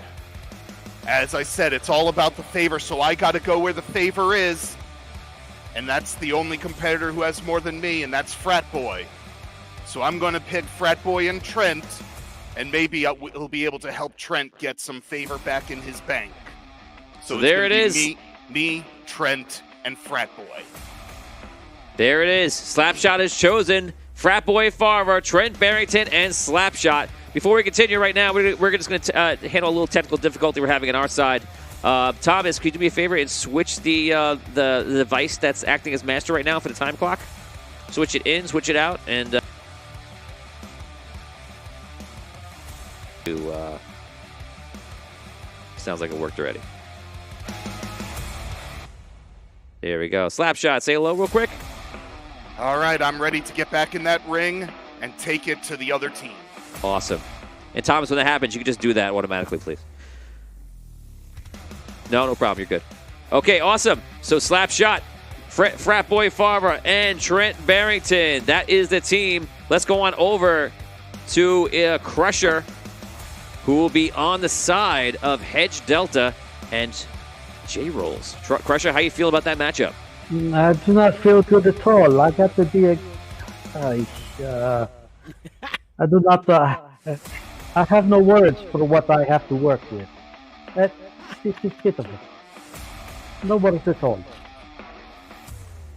as I said, it's all about the favor, so I gotta go where the favor is. And that's the only competitor who has more than me, and that's Frat Boy. So I'm gonna pick Frat Boy and Trent, and maybe he'll be able to help Trent get some favor back in his bank. So there it is. Me, Trent, and Frat Boy. There it is. Slapshot is chosen. Frat Boy Farva, Trent Barrington, and Slapshot. Before we continue right now, we're just going to handle a little technical difficulty we're having on our side. Thomas, could you do me a favor and switch the device that's acting as master right now for the time clock? Switch it in, switch it out, and sounds like it worked already. There we go. Slapshot, say hello real quick. All right, I'm ready to get back in that ring and take it to the other team. Awesome. And Thomas, when that happens, you can just do that automatically, please. No problem. You're good. Okay, awesome. So Slapshot, Frat Boy Farva, and Trent Barrington. That is the team. Let's go on over to Crusher, who will be on the side of Hedge Delta and J-Rolls. Crusher, how you feel about that matchup? I do not feel good at all. I got to be I do not. I have no words for what I have to work with. This is pitiful. No words at all.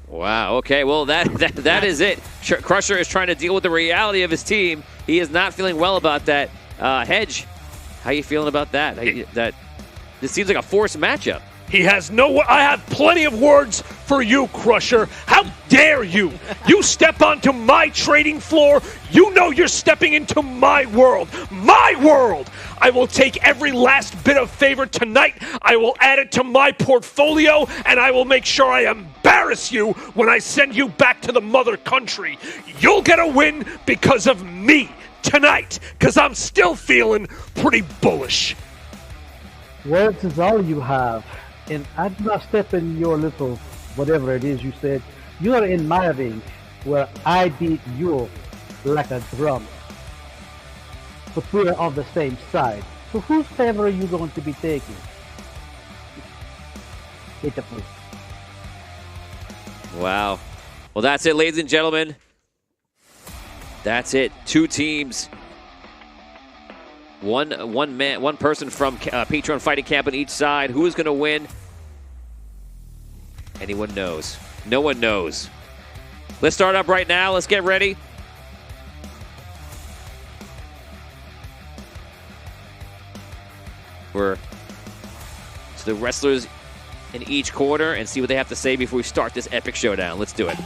Wow. Okay. Well, that is it. Crusher is trying to deal with the reality of his team. He is not feeling well about that. Hedge, how you feeling about that? This seems like a forced matchup. He has no. I have plenty of words for you, Crusher. How dare you? You step onto my trading floor. You know you're stepping into my world. My world! I will take every last bit of favor tonight. I will add it to my portfolio, and I will make sure I embarrass you when I send you back to the mother country. You'll get a win because of me tonight, because I'm still feeling pretty bullish. Words is all you have. And I do not step in your little, whatever it is you said. You are in my ring, where I beat you like a drum. But we're on the same side. So whose favor are you going to be taking? Pitiful. Wow. Well, that's it, ladies and gentlemen. That's it. Two teams. One person from Patreon Fighting Camp on each side. Who is going to win? Anyone knows. No one knows. Let's start up right now. Let's get ready. We're to the wrestlers in each quarter and see what they have to say before we start this epic showdown. Let's do it.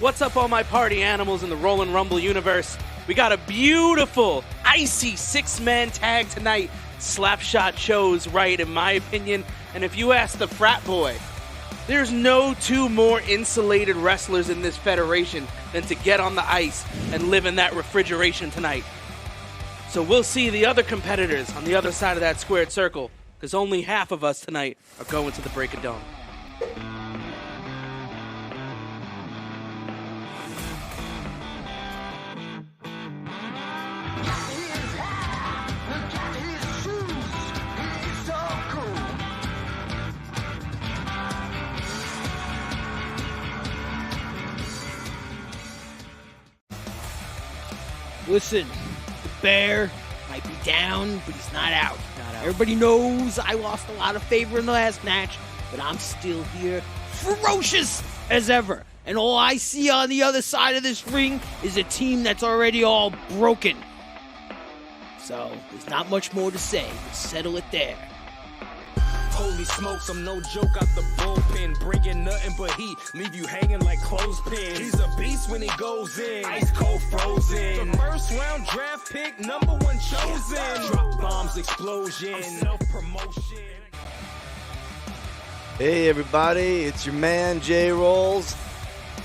What's up, all my party animals in the Rollin' Rumble universe? We got a beautiful, icy six-man tag tonight. Slapshot chose right, in my opinion. And if you ask the frat boy, there's no two more insulated wrestlers in this federation than to get on the ice and live in that refrigeration tonight. So we'll see the other competitors on the other side of that squared circle, because only half of us tonight are going to the Break of Dawn. Listen, the bear might be down, but he's not out. Everybody knows I lost a lot of favor in the last match, but I'm still here, ferocious as ever. And all I see on the other side of this ring is a team that's already all broken. So, there's not much more to say. We'll settle it there. Holy smokes, I'm no joke out the bullpen. Bringing nothing but heat, leave you hanging like clothespins. He's a beast when he goes in, ice cold frozen. The first round draft pick, #1 chosen. Drop bombs, explosion, self-promotion. Hey everybody, it's your man J Rolls.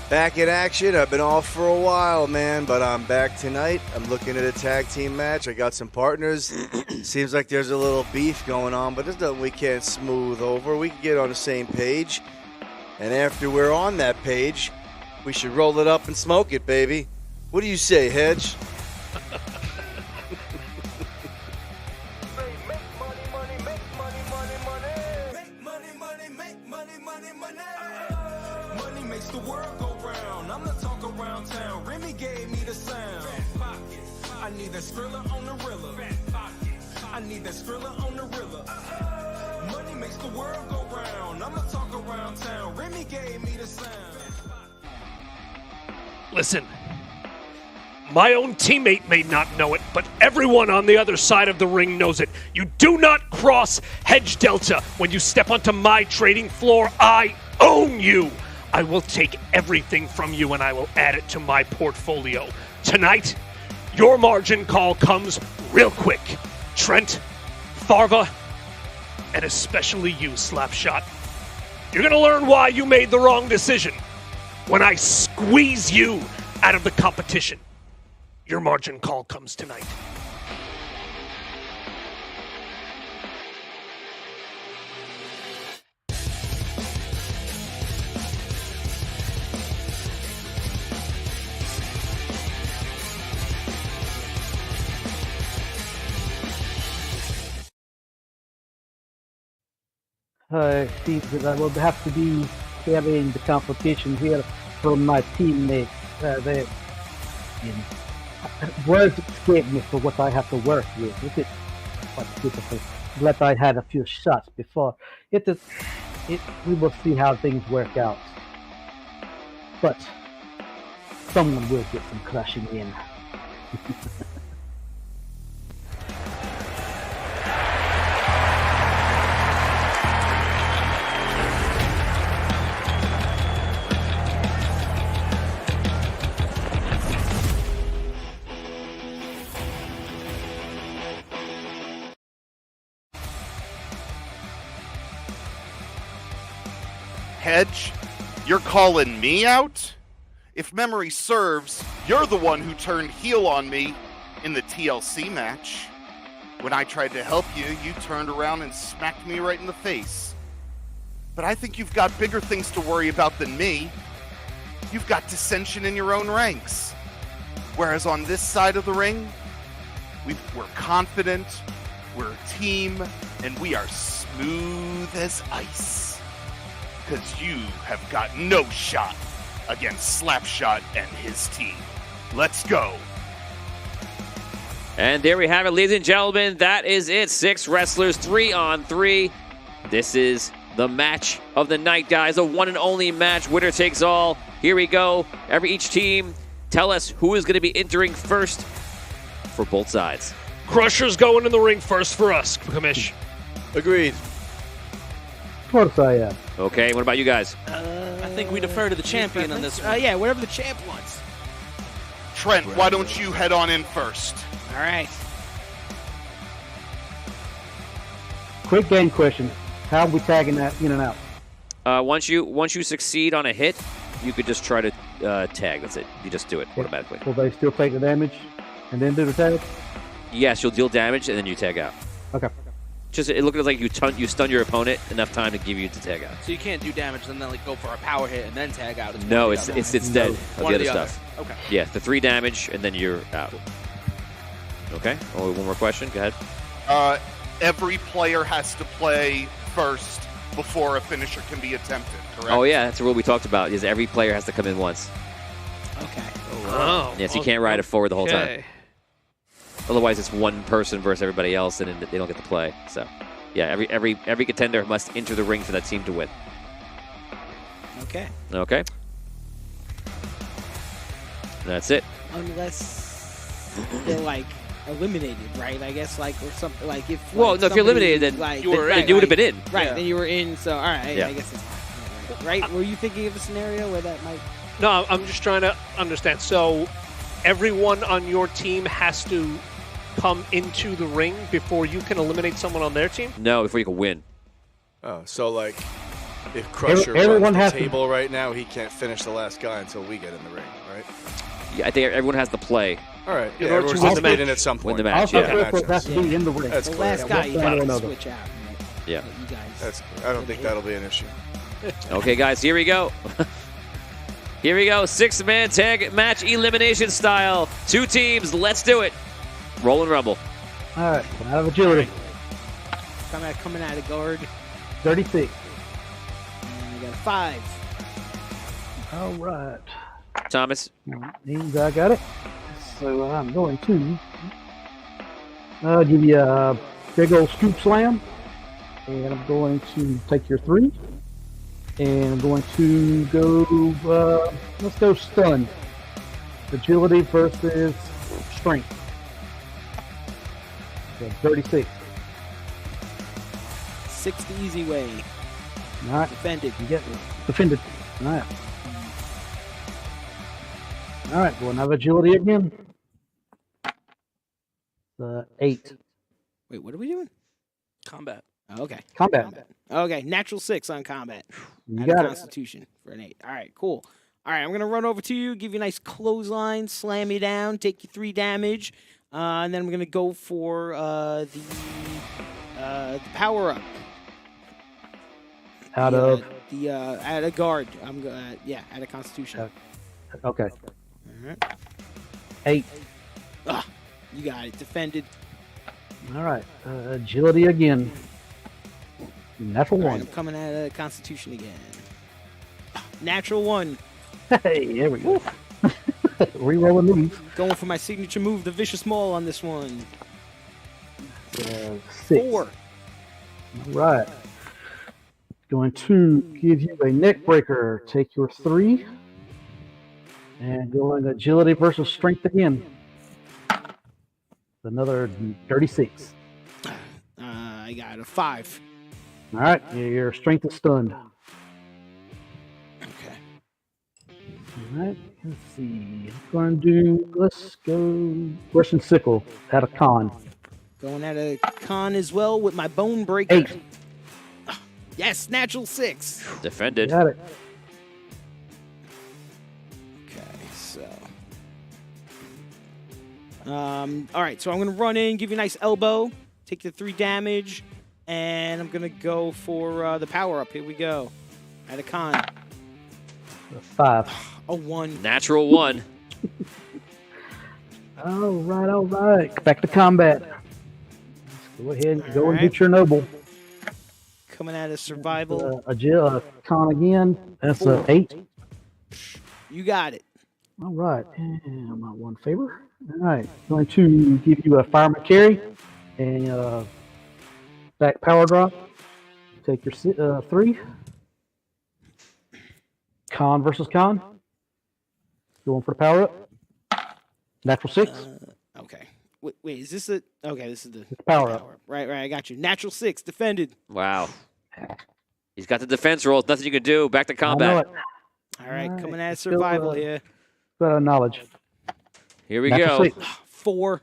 Back in action. I've been off for a while, man, but I'm back tonight. I'm looking at a tag team match. I got some partners. Seems like there's a little beef going on, but there's nothing we can't smooth over. We can get on the same page. And after we're on that page, we should roll it up and smoke it, baby. What do you say, Hedge? Money makes the world go round. I'm the talk around town. Remy gave me the sound. I need that Skrilla on the Rilla. I need that Skrilla on the Rilla. Money makes the world go round. I'm the talk around town. Remy gave me the sound. Listen, my own teammate may not know it, but everyone on the other side of the ring knows it. You do not cross Hedge Delta. When you step onto my trading floor, I own you. I will take everything from you and I will add it to my portfolio. Tonight, your margin call comes real quick. Trent, Farva, and especially you, Slapshot. You're going to learn why you made the wrong decision when I squeeze you out of the competition. Your margin call comes tonight. See that I will have to be carrying the competition here from my teammates. Words escape me for what I have to work with. It is quite difficult. Glad I had a few shots before. We will see how things work out. But someone will get some crashing in. Hedge, you're calling me out? If memory serves, you're the one who turned heel on me in the TLC match. When I tried to help you, you turned around and smacked me right in the face. But I think you've got bigger things to worry about than me. You've got dissension in your own ranks. Whereas on this side of the ring, we're confident, we're a team, and we are smooth as ice. Because you have got no shot against Slapshot and his team. Let's go. And there we have it, ladies and gentlemen. That is it. 6 wrestlers, 3-on-3. This is the match of the night, guys. A one and only match. Winner takes all. Here we go. Each team, tell us who is going to be entering first for both sides. Crusher's going in the ring first for us, Kamish. Agreed. Of course I am. Okay, what about you guys? I think we defer to the champion on this one. Yeah, whatever the champ wants. Trent, why don't you head on in first? All right. Quick game question. How are we tagging that in and out? Once you succeed on a hit, you could just try to tag. That's it. You just do it automatically. Will they still take the damage and then do the tag? Yes, you'll deal damage and then you tag out. Okay. Just it looks like you stun your opponent enough time to give you to tag out. So you can't do damage and then like go for a power hit and then tag out. No, it's instead of One the or the other other. stuff. Okay. Yeah, the 3 damage and then you're out. Okay. Oh, one more question. Go ahead. Every player has to play first before a finisher can be attempted, correct? Oh yeah, that's a rule we talked about. Is every player has to come in once. Okay. Oh. Yes, you can't ride it forward the whole time. Okay. Otherwise, it's one person versus everybody else, and then they don't get to play. So, yeah, every contender must enter the ring for that team to win. Okay. Okay. That's it. Unless they're like eliminated, right? I guess like or something like if. Well, like, no, if you're somebody, eliminated, then like, you were right, you would have like- been in. Right, Yeah. then you were in. So all right, Yeah. I guess it's fine. Right? Were you thinking of a scenario where that might? No, I'm just trying to understand. So everyone on your team has to come into the ring before you can eliminate someone on their team? No, before you can win. Oh, so like, if Crusher Everyone runs has the to- table right now, he can't finish the last guy until we get in the ring, right? Yeah, I think everyone has to play. All right. In Yeah, order to everyone's win the getting in match. at some point. Win the match, Also, yeah. it has to be in the ring. That's The clear. last guy, you one way or gotta another. switch out. Right? Yeah. Let you guys. That's. I don't think that'll be an issue. Okay, guys, here we go. Here we go. 6-man tag match elimination style. 2 teams. Let's do it. Roll and rumble. All right. I have agility. coming out of guard. 36. And I got a 5. All right. Thomas. Means I got it. So I'm going to give you a big old scoop slam. And I'm going to take your 3. And I'm going to go, let's go stun. Agility versus strength. So 36. 6 the easy way. All right. Defended. You get it. Defended. All right. All right. We'll have agility again. 8. Wait, what are we doing? Combat. Oh, okay. Combat. Okay, natural 6 on combat. You And a got it. Constitution for an 8. All right, cool. All right, I'm gonna run over to you, give you a nice clothesline, slam you down, take you 3 damage, and then I'm gonna go for the power up. Out of. At a guard. At a Constitution. Okay. All right. 8. You got it. Defended. All right. Agility again. Natural All right, I'm 1. coming at a Constitution again. Natural 1. Hey, there we go. Rerolling these. Going for my signature move, the Vicious Maul on this one. 6. 4. All right. Going to give you a neck breaker. Take your 3. And going agility versus strength again. Another 36. I got a 5. All right. Your strength is stunned. Okay. All right. Let's see. Let's go Russian Sickle at a con. Going at a con as well with my Bone Breaker. 8. Yes, natural 6. Defended. Got it. Okay, so. All right, so I'm going to run in, give you a nice elbow, take the 3 damage, and I'm going to go for the power up. Here we go. At a con. 5. A 1. Natural 1. All right. All right. Back to combat. Let's go ahead and go and get your noble. Coming at a survival. Con again. That's a 8. You got it. All right. And my 1 favor. All right. Going to give you a fireman carry and back power drop. Take your 3. Con versus con. Going for the power up. Natural 6. Okay. Wait, is this a... Okay, this is the Power up. Right, I got you. Natural 6, defended. Wow. He's got the defense roll. Nothing you can do. Back to I know combat. it. All right, All coming right, at still, survival here. Got a knowledge. Here we Natural go. 6. 4.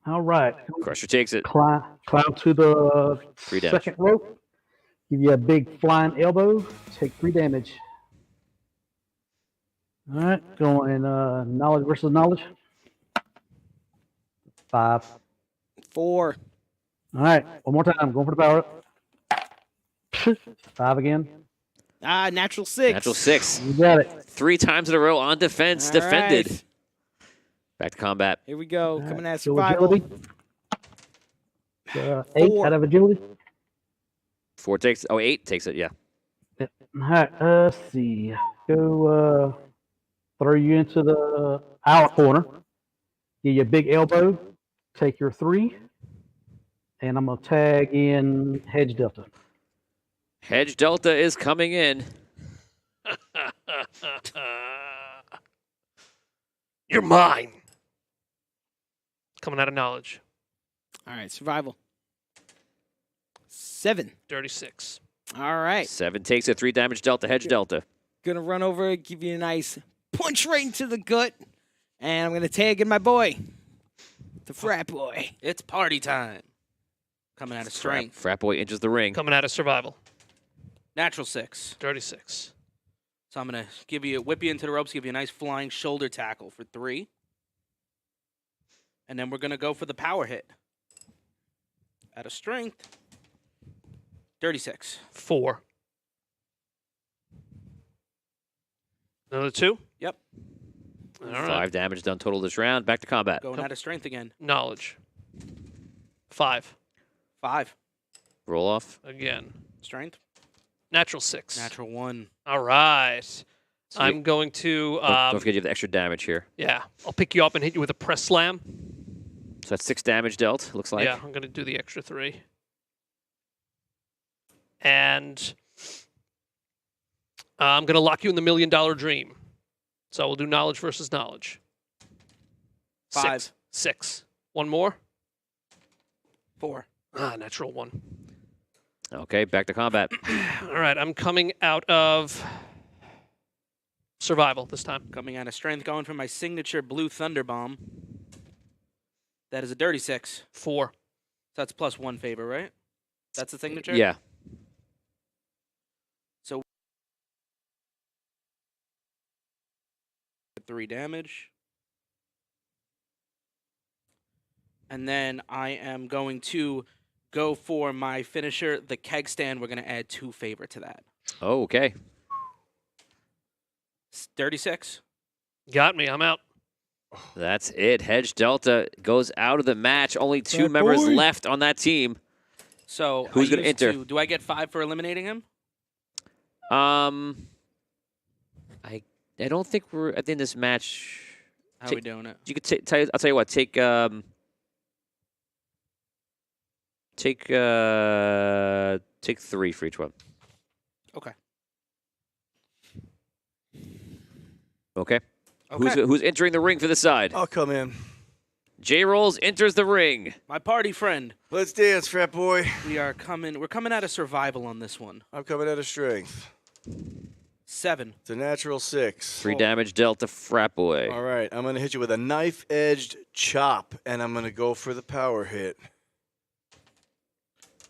All right. Crusher takes it. Climb to the 3 damage. second rope. Give you a big flying elbow. Take 3 damage. All right. Going knowledge versus knowledge. 5. 4. All right. One more time. Going for the power up. 5 again. Natural 6. Natural 6. You got it. 3 times in a row on defense. All Defended. right. Back to combat. Here we go. All right, Coming at so survival. agility. 8 4. out of agility. 4 takes. Oh, 8 takes it. Yeah. All right. Let's see. Go throw you into the hour corner. Give you a big elbow. Take your 3. And I'm going to tag in Hedge Delta. Hedge Delta is coming in. You're mine. Coming out of knowledge. All right, survival. 7. Dirty 6. All right. 7 takes it. 3 damage Delta. Hedge Delta. Gonna run over, give you a nice punch right into the gut. And I'm gonna tag in my boy. The frat boy. It's party time. Coming out of strength. Frat boy enters the ring. Coming out of survival. Natural 6. Dirty 6. So I'm going to whip you into the ropes, give you a nice flying shoulder tackle for 3. And then we're going to go for the power hit. Out of strength. Dirty 6. 4. Another 2. Yep. All right. 5 damage done total this round. Back to combat. Going out of strength again. Knowledge. 5. 5. Roll off. Again. Strength. Natural 6. Natural 1. All right. So I'm going to. don't forget you have the extra damage here. Yeah. I'll pick you up and hit you with a press slam. So that's 6 damage dealt, looks like. Yeah, I'm going to do the extra 3. And I'm going to lock you in the $1 million dream. So we'll do knowledge versus knowledge. 5. 6. One more. 4. Natural 1. Okay, back to combat. All right, I'm coming out of survival this time. Coming out of strength, going for my signature blue thunder bomb. That is a dirty 6. 4. So that's plus 1 favor, right? That's the signature? Yeah. So 3 damage. And then I am going to go for my finisher, the keg stand. We're going to add 2 favor to that. Oh, okay. 36. Got me. I'm out. That's it. Hedge Delta goes out of the match. Only 2 Bad members boy. left on that team. So Who's I gonna used enter? to- do I get 5 for eliminating him? I don't think we're at the end of this match. How are we doing it? You could I'll tell you what. Take 3 for each one. Okay. Okay. Okay. Who's entering the ring for the side? I'll come in. J Rolls enters the ring. My party friend. Let's dance, frat boy. We're coming out of survival on this one. I'm coming out of strength. 7. It's a natural 6. 3 damage Delta Frat Boy. All right, I'm going to hit you with a knife-edged chop, and I'm going to go for the power hit.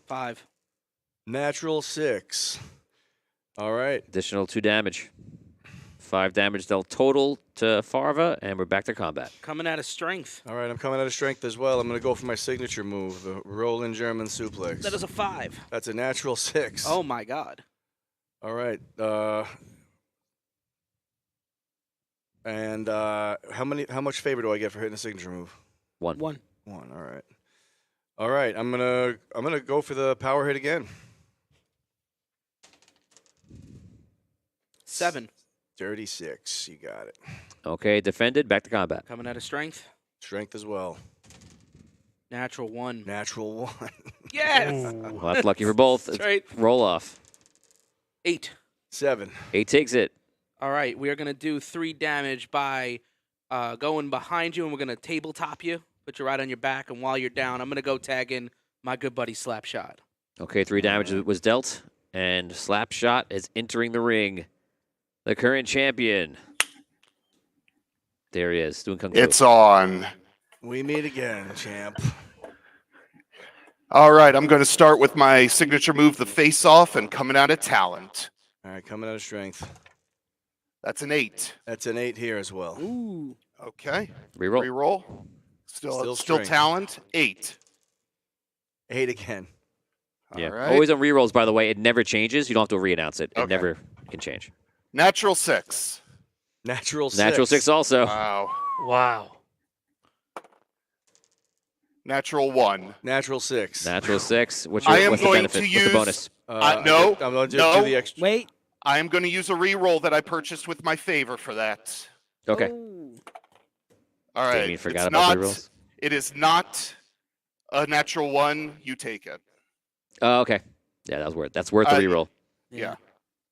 5. Natural 6. All right. Additional 2 damage. 5 damage dealt total to Farva, and we're back to combat. Coming out of strength. All right, I'm coming out of strength as well. I'm going to go for my signature move, the rolling German suplex. That is a 5. That's a natural 6. Oh my god. All right. And how much favor do I get for hitting a signature move? 1. 1. 1. All right. All right. I'm gonna go for the power hit again. 7. Dirty 6. You got it. Okay, defended. Back to combat. Coming out of strength. Strength as well. Natural 1. Natural 1. Yes. Well, that's lucky for both. That's right. Roll off. 8. 7. 8 takes it. All right, we are going to do 3 damage by going behind you, and we're going to tabletop you, put you right on your back, and while you're down, I'm going to go tag in my good buddy Slapshot. Okay, 3 damage was dealt, and Slapshot is entering the ring. The current champion. There he is, doing kung fu. It's on. We meet again, champ. All right, I'm going to start with my signature move, the face-off, and coming out of talent. All right, coming out of strength. That's an 8. That's an 8 here as well. Ooh. Okay. Reroll. Reroll. Still strength. talent. 8. 8 again. Yeah. All right. Always on rerolls, by the way. It never changes. You don't have to re-announce it. It Okay. never can change. Natural 6. Natural 6. Natural 6 also. Wow. Wow. Natural 1. Natural 6. Natural 6. What's I am the going benefit? to What's the use- bonus? No, I'm going to no. do the extra. Wait. I am going to use a reroll that I purchased with my favor for that. Okay. Oh. All right. Damien forgot It's about not, the rerolls. It is not a natural 1. You take it. Oh, okay. Yeah, that's worth the reroll. Yeah.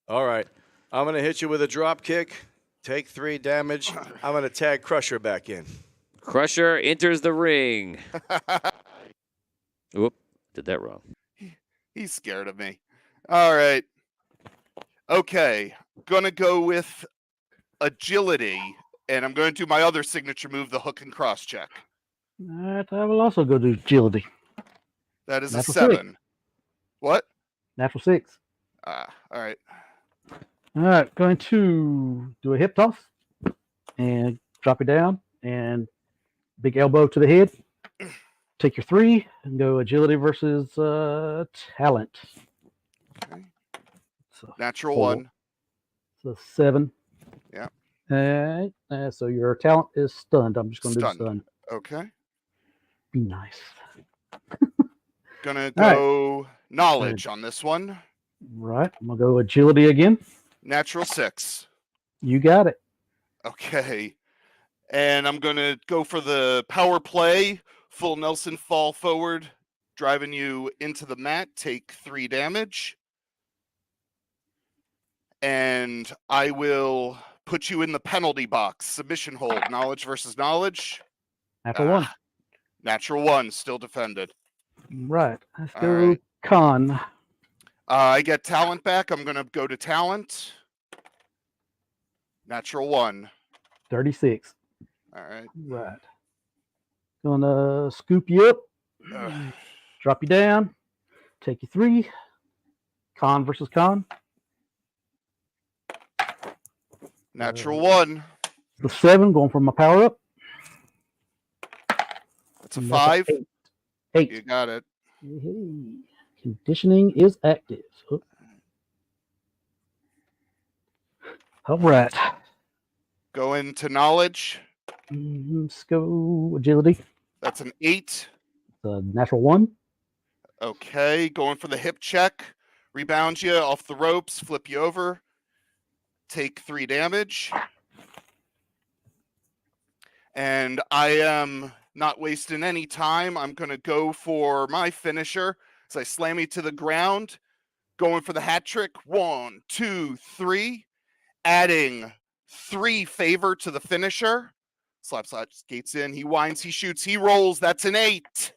All right. I'm going to hit you with a drop kick. Take 3 damage. I'm going to tag Crusher back in. Crusher enters the ring. Whoop. Did that wrong. He's scared of me. All right. Okay. Gonna go with agility, and I'm going to do my other signature move, the hook and cross check. All right, I will also go do agility. That is a Natural 7. What? Natural 6. All right. All right, going to do a hip toss and drop it down and big elbow to the head. Take your 3 and go agility versus talent. Okay. So, Natural 4. 1. So 7. Yeah. All right, so your talent is stunned. I'm just going to do Stunned. stun. Okay. Be nice. Gonna All right. go knowledge on this one. Right, I'm going to go agility again. Natural 6. You got it. Okay. And I'm going to go for the power play, full Nelson fall forward, driving you into the mat, take 3 damage. And I will put you in the penalty box, submission hold, knowledge versus knowledge. Natural 1. Natural 1, still defended. Right, let's All go right. con. I get talent back. I'm going to go to talent. Natural 1. 36. All right. Right. Gonna scoop you up, Ugh. drop you down, take you 3. Con versus con. Natural 1. The 7 going for my power up. That's a And 5. 8. You got it. Hey. Conditioning is active. Oh. All right. Go into knowledge. Let's go agility. That's an 8. The natural 1. Okay. Going for the hip check. Rebound you off the ropes. Flip you over. Take 3 damage. And I am not wasting any time. I'm going to go for my finisher. So I slam you to the ground. Going for the hat trick. 1, 2, 3. Adding 3 favor to the finisher. Slap skates in. He winds. He shoots. He rolls. That's an 8.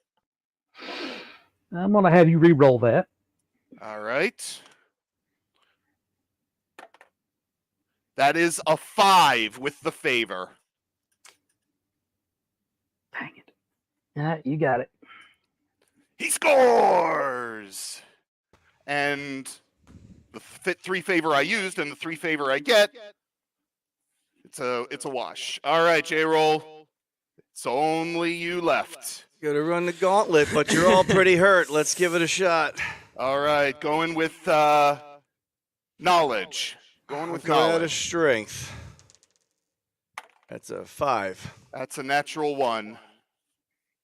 I'm gonna have you re-roll that. All right. That is a 5 with the favor. Dang it. Yeah, you got it. He scores. And the 3 favor I used and the 3 favor I get, it's a wash. All right, J-Roll. It's only you left. Gonna run the gauntlet, but you're all pretty hurt. Let's give it a shot. All right, going with knowledge. Going with Going out of knowledge. strength. That's a 5. That's a natural 1.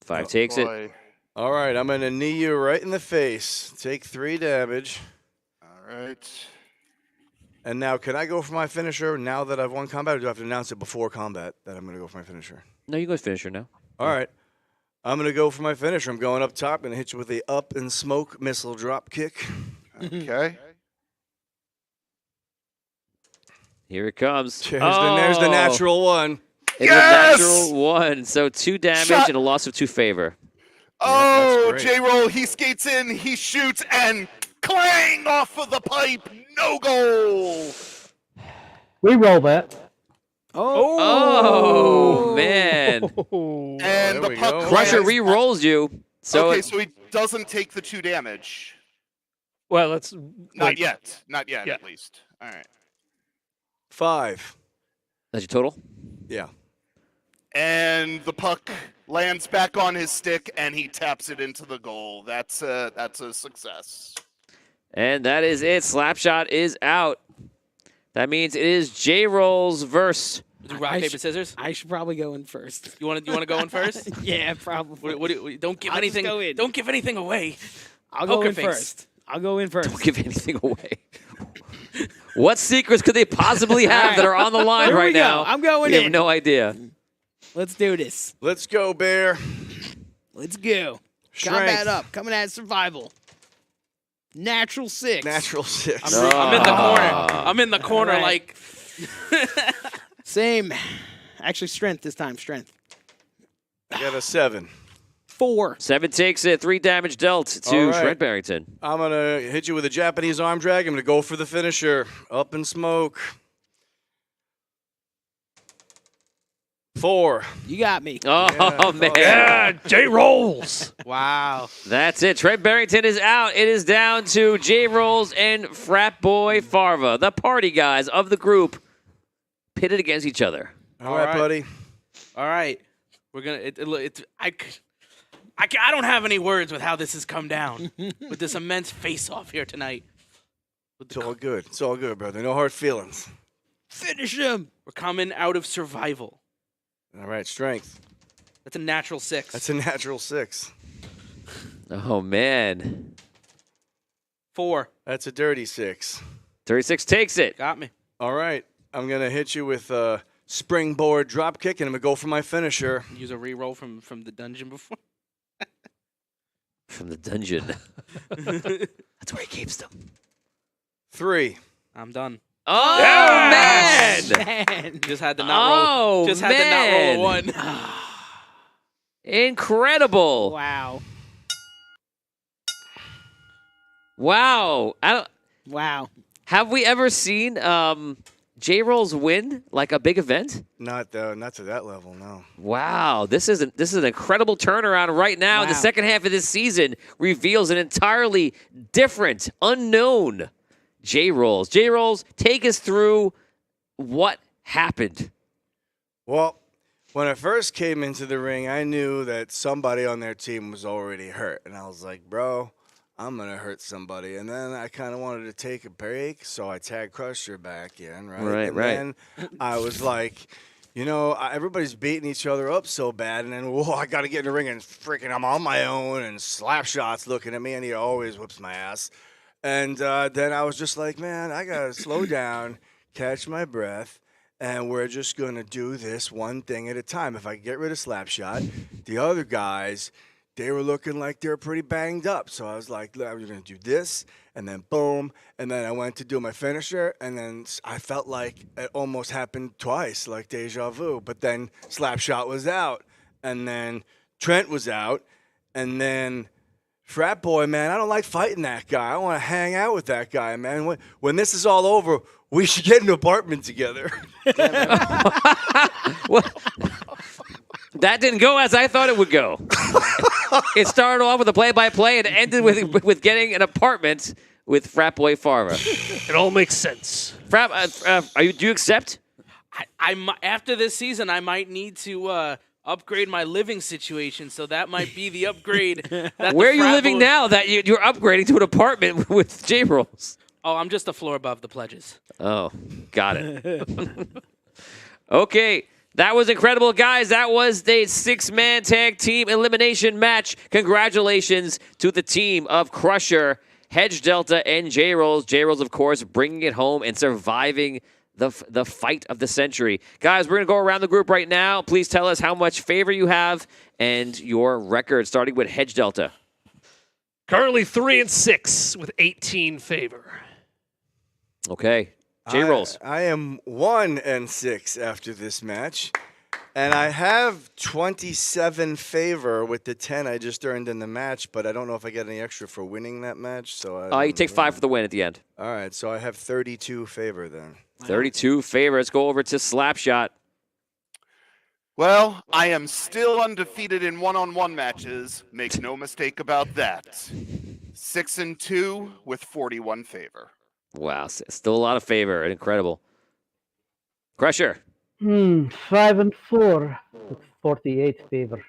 5 takes it. Boy. All right, I'm gonna knee you right in the face. Take 3 damage. All right. And now, can I go for my finisher now that I've won combat, or do I have to announce it before combat that I'm gonna go for my finisher? No, you go finisher now. All right. I'm gonna go for my finisher. I'm going up top. Gonna hit you with the up and smoke missile drop kick. Okay. Here it comes. There's the natural 1. It's Yes! a natural 1. So 2 damage Shut- and a loss of 2 favor. Oh, that's great. J-Roll, he skates in, he shoots, and clang off of the pipe. No goal. Re-roll that. Oh, man. Oh. And there the we puck go. Crusher lands- re-rolls you. So okay, so he doesn't take the 2 damage. Well, let's Not wait. yet. Not yet, Yeah. at least. All right. 5. that's your total? Yeah. And the puck lands back on his stick, and he taps it into the goal. That's a success. And that is it. Slapshot is out. That means it is J-Rolls versus. Do rock, I paper, should- scissors. I should probably go in first. You want to go in first? Yeah, probably. Don't give I'll just anything. go in. Don't give anything away. I'll go Poker in face. first. I'll go in first. Don't give anything away. What secrets could they possibly have that are on the line Here we right go. now? I'm going We have in. no idea. Let's do this. Let's go, Bear. Let's go. Strength. Combat up. Coming at survival. Natural 6. Natural 6. I'm in the corner. I'm in the corner, All right. like. Same. Actually, strength this time. Strength. I got a 7. 4. 7 takes it. 3 damage dealt to All right. Trent Barrington. I'm going to hit you with a Japanese arm drag. I'm going to go for the finisher. Up in smoke. 4. You got me. Oh, man. Yeah, J rolls. Wow. That's it. Trent Barrington is out. It is down to J-Rolls and Frat Boy Farva, the party guys of the group, pitted against each other. All right, right. buddy. All right. We're gonna. I don't have any words with how this has come down with this immense face-off here tonight. It's all good. It's all good, brother. No hard feelings. Finish him. We're coming out of survival. All right, strength. That's a natural 6. That's a natural 6. Oh, man. 4. That's a dirty 6. 36 takes it. Got me. All right. I'm going to hit you with a springboard drop kick, and I'm going to go for my finisher. Use a reroll from the dungeon before. From the dungeon. That's where he keeps them. 3. I'm done. Oh, Yes! man. Man. Just had to not roll. Oh, Just had to not roll a 1. Incredible. Wow. Wow. Wow. Have we ever seen J-Rolls win like a big event? Not to that level, no. Wow, this is an incredible turnaround right now. The Wow. second half of this season reveals an entirely different, unknown J-Rolls. J-Rolls, take us through what happened. Well, when I first came into the ring, I knew that somebody on their team was already hurt. And I was like, bro, I'm going to hurt somebody. And then I kind of wanted to take a break, so I tagged Crusher back in, right? Right, and right. then I was like, you know, everybody's beating each other up so bad. And then, whoa, I got to get in the ring and freaking I'm on my own. And Slapshot's looking at me, and he always whips my ass. And then I was just like, man, I got to slow down, catch my breath, and we're just going to do this one thing at a time. If I get rid of Slapshot, the other guys, they were looking like they were pretty banged up. So I was like, I'm going to do this, and then boom. And then I went to do my finisher, and then I felt like it almost happened twice, like deja vu. But then Slapshot was out, and then Trent was out, and then Frat Boy, man, I don't like fighting that guy. I want to hang out with that guy, man. When this is all over, we should get an apartment together. Well, that didn't go as I thought it would go. It started off with a play-by-play and ended with getting an apartment with Frat Boy Farva. It all makes sense. Frat, do you accept? After this season, I might need to upgrade my living situation, so that might be the upgrade. That Where are the you frat living boy- now that you're upgrading to an apartment with J-Rolls? Oh, I'm just a floor above the pledges. Oh, got it. Okay, that was incredible, guys. That was the 6-man tag team elimination match. Congratulations to the team of Crusher, Hedge Delta, and J-Rolls. J-Rolls, of course, bringing it home and surviving the fight of the century. Guys, we're going to go around the group right now. Please tell us how much favor you have and your record, starting with Hedge Delta. Currently 3-6 with 18 favor. Okay, J-Rolls. I am 1-6 after this match. And I have 27 favor with the 10 I just earned in the match, but I don't know if I get any extra for winning that match. So You take 5 for the win at the end. All right, so I have 32 favor then. 32 favor. Let's go over to Slapshot. Well, I am still undefeated in one-on-one matches. Make no mistake about that. 6-2 with 41 favor. Wow, still a lot of favor. Incredible. Crusher, 5-4 with 48 favor.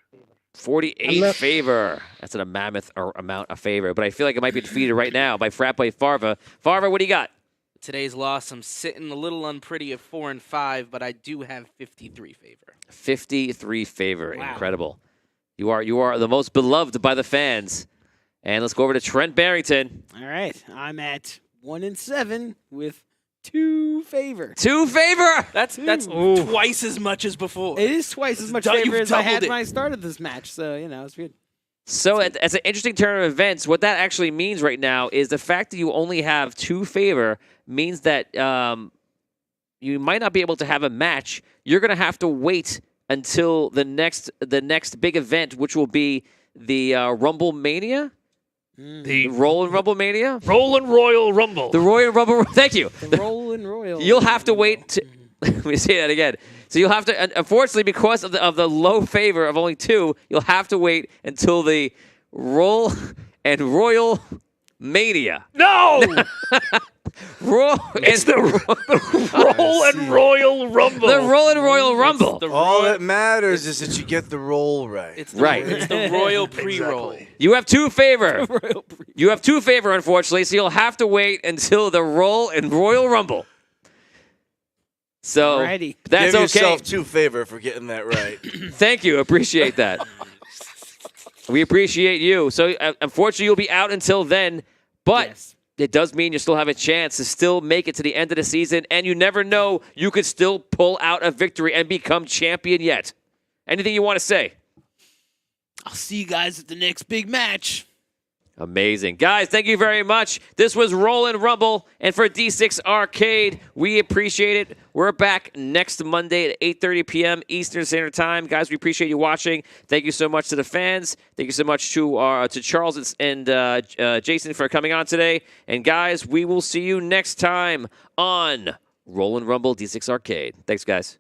48 Unless- favor. That's a mammoth amount of favor, but I feel like it might be defeated right now by frat boy Farva. Farva, what do you got? Today's loss, I'm sitting a little unpretty at 4-5, but I do have 53 favor. 53 favor. Wow. Incredible. You are the most beloved by the fans. And let's go over to Trent Barrington. All right, I'm at 1-7 with 2 favor. 2 favor. That's Ooh. twice as much as before. It is twice as much You've favor as I doubled had it. when I started this match, so it's weird. So as an interesting turn of events, what that actually means right now is the fact that you only have 2 favor means that you might not be able to have a match. You're going to have to wait until the next big event, which will be the Rumble Mania. The Rollin' Rumble Mania? Rollin' Royal Rumble. The Royal Rumble. Thank you. The Rollin' Royal. You'll have to wait. Let me say that again. So you'll have to, unfortunately, because of the low favor of only 2, you'll have to wait until the Roll and Royal Mania. No! It's the Roll and Royal Rumble. the Roll and Royal Rumble. All that matters is that you get the roll right. It's the, Right. It's the royal pre-roll. You have 2 favor. Royal Pre- You have 2 favor, unfortunately, so you'll have to wait until the Roll and Royal Rumble. So Alrighty. that's Give okay. yourself 2 favor for getting that right. Thank you. Appreciate that. We appreciate you. So unfortunately, you'll be out until then, but Yes. it does mean you still have a chance to still make it to the end of the season, and you never know, you could still pull out a victory and become champion yet. Anything you want to say? I'll see you guys at the next big match. Amazing. Guys, thank you very much. This was Rollin' Rumble, and for D6 Arcade, we appreciate it. We're back next Monday at 8:30 p.m. Eastern Standard Time. Guys, we appreciate you watching. Thank you so much to the fans. Thank you so much to Charles and Jason for coming on today. And guys, we will see you next time on Rollin' Rumble D6 Arcade. Thanks, guys.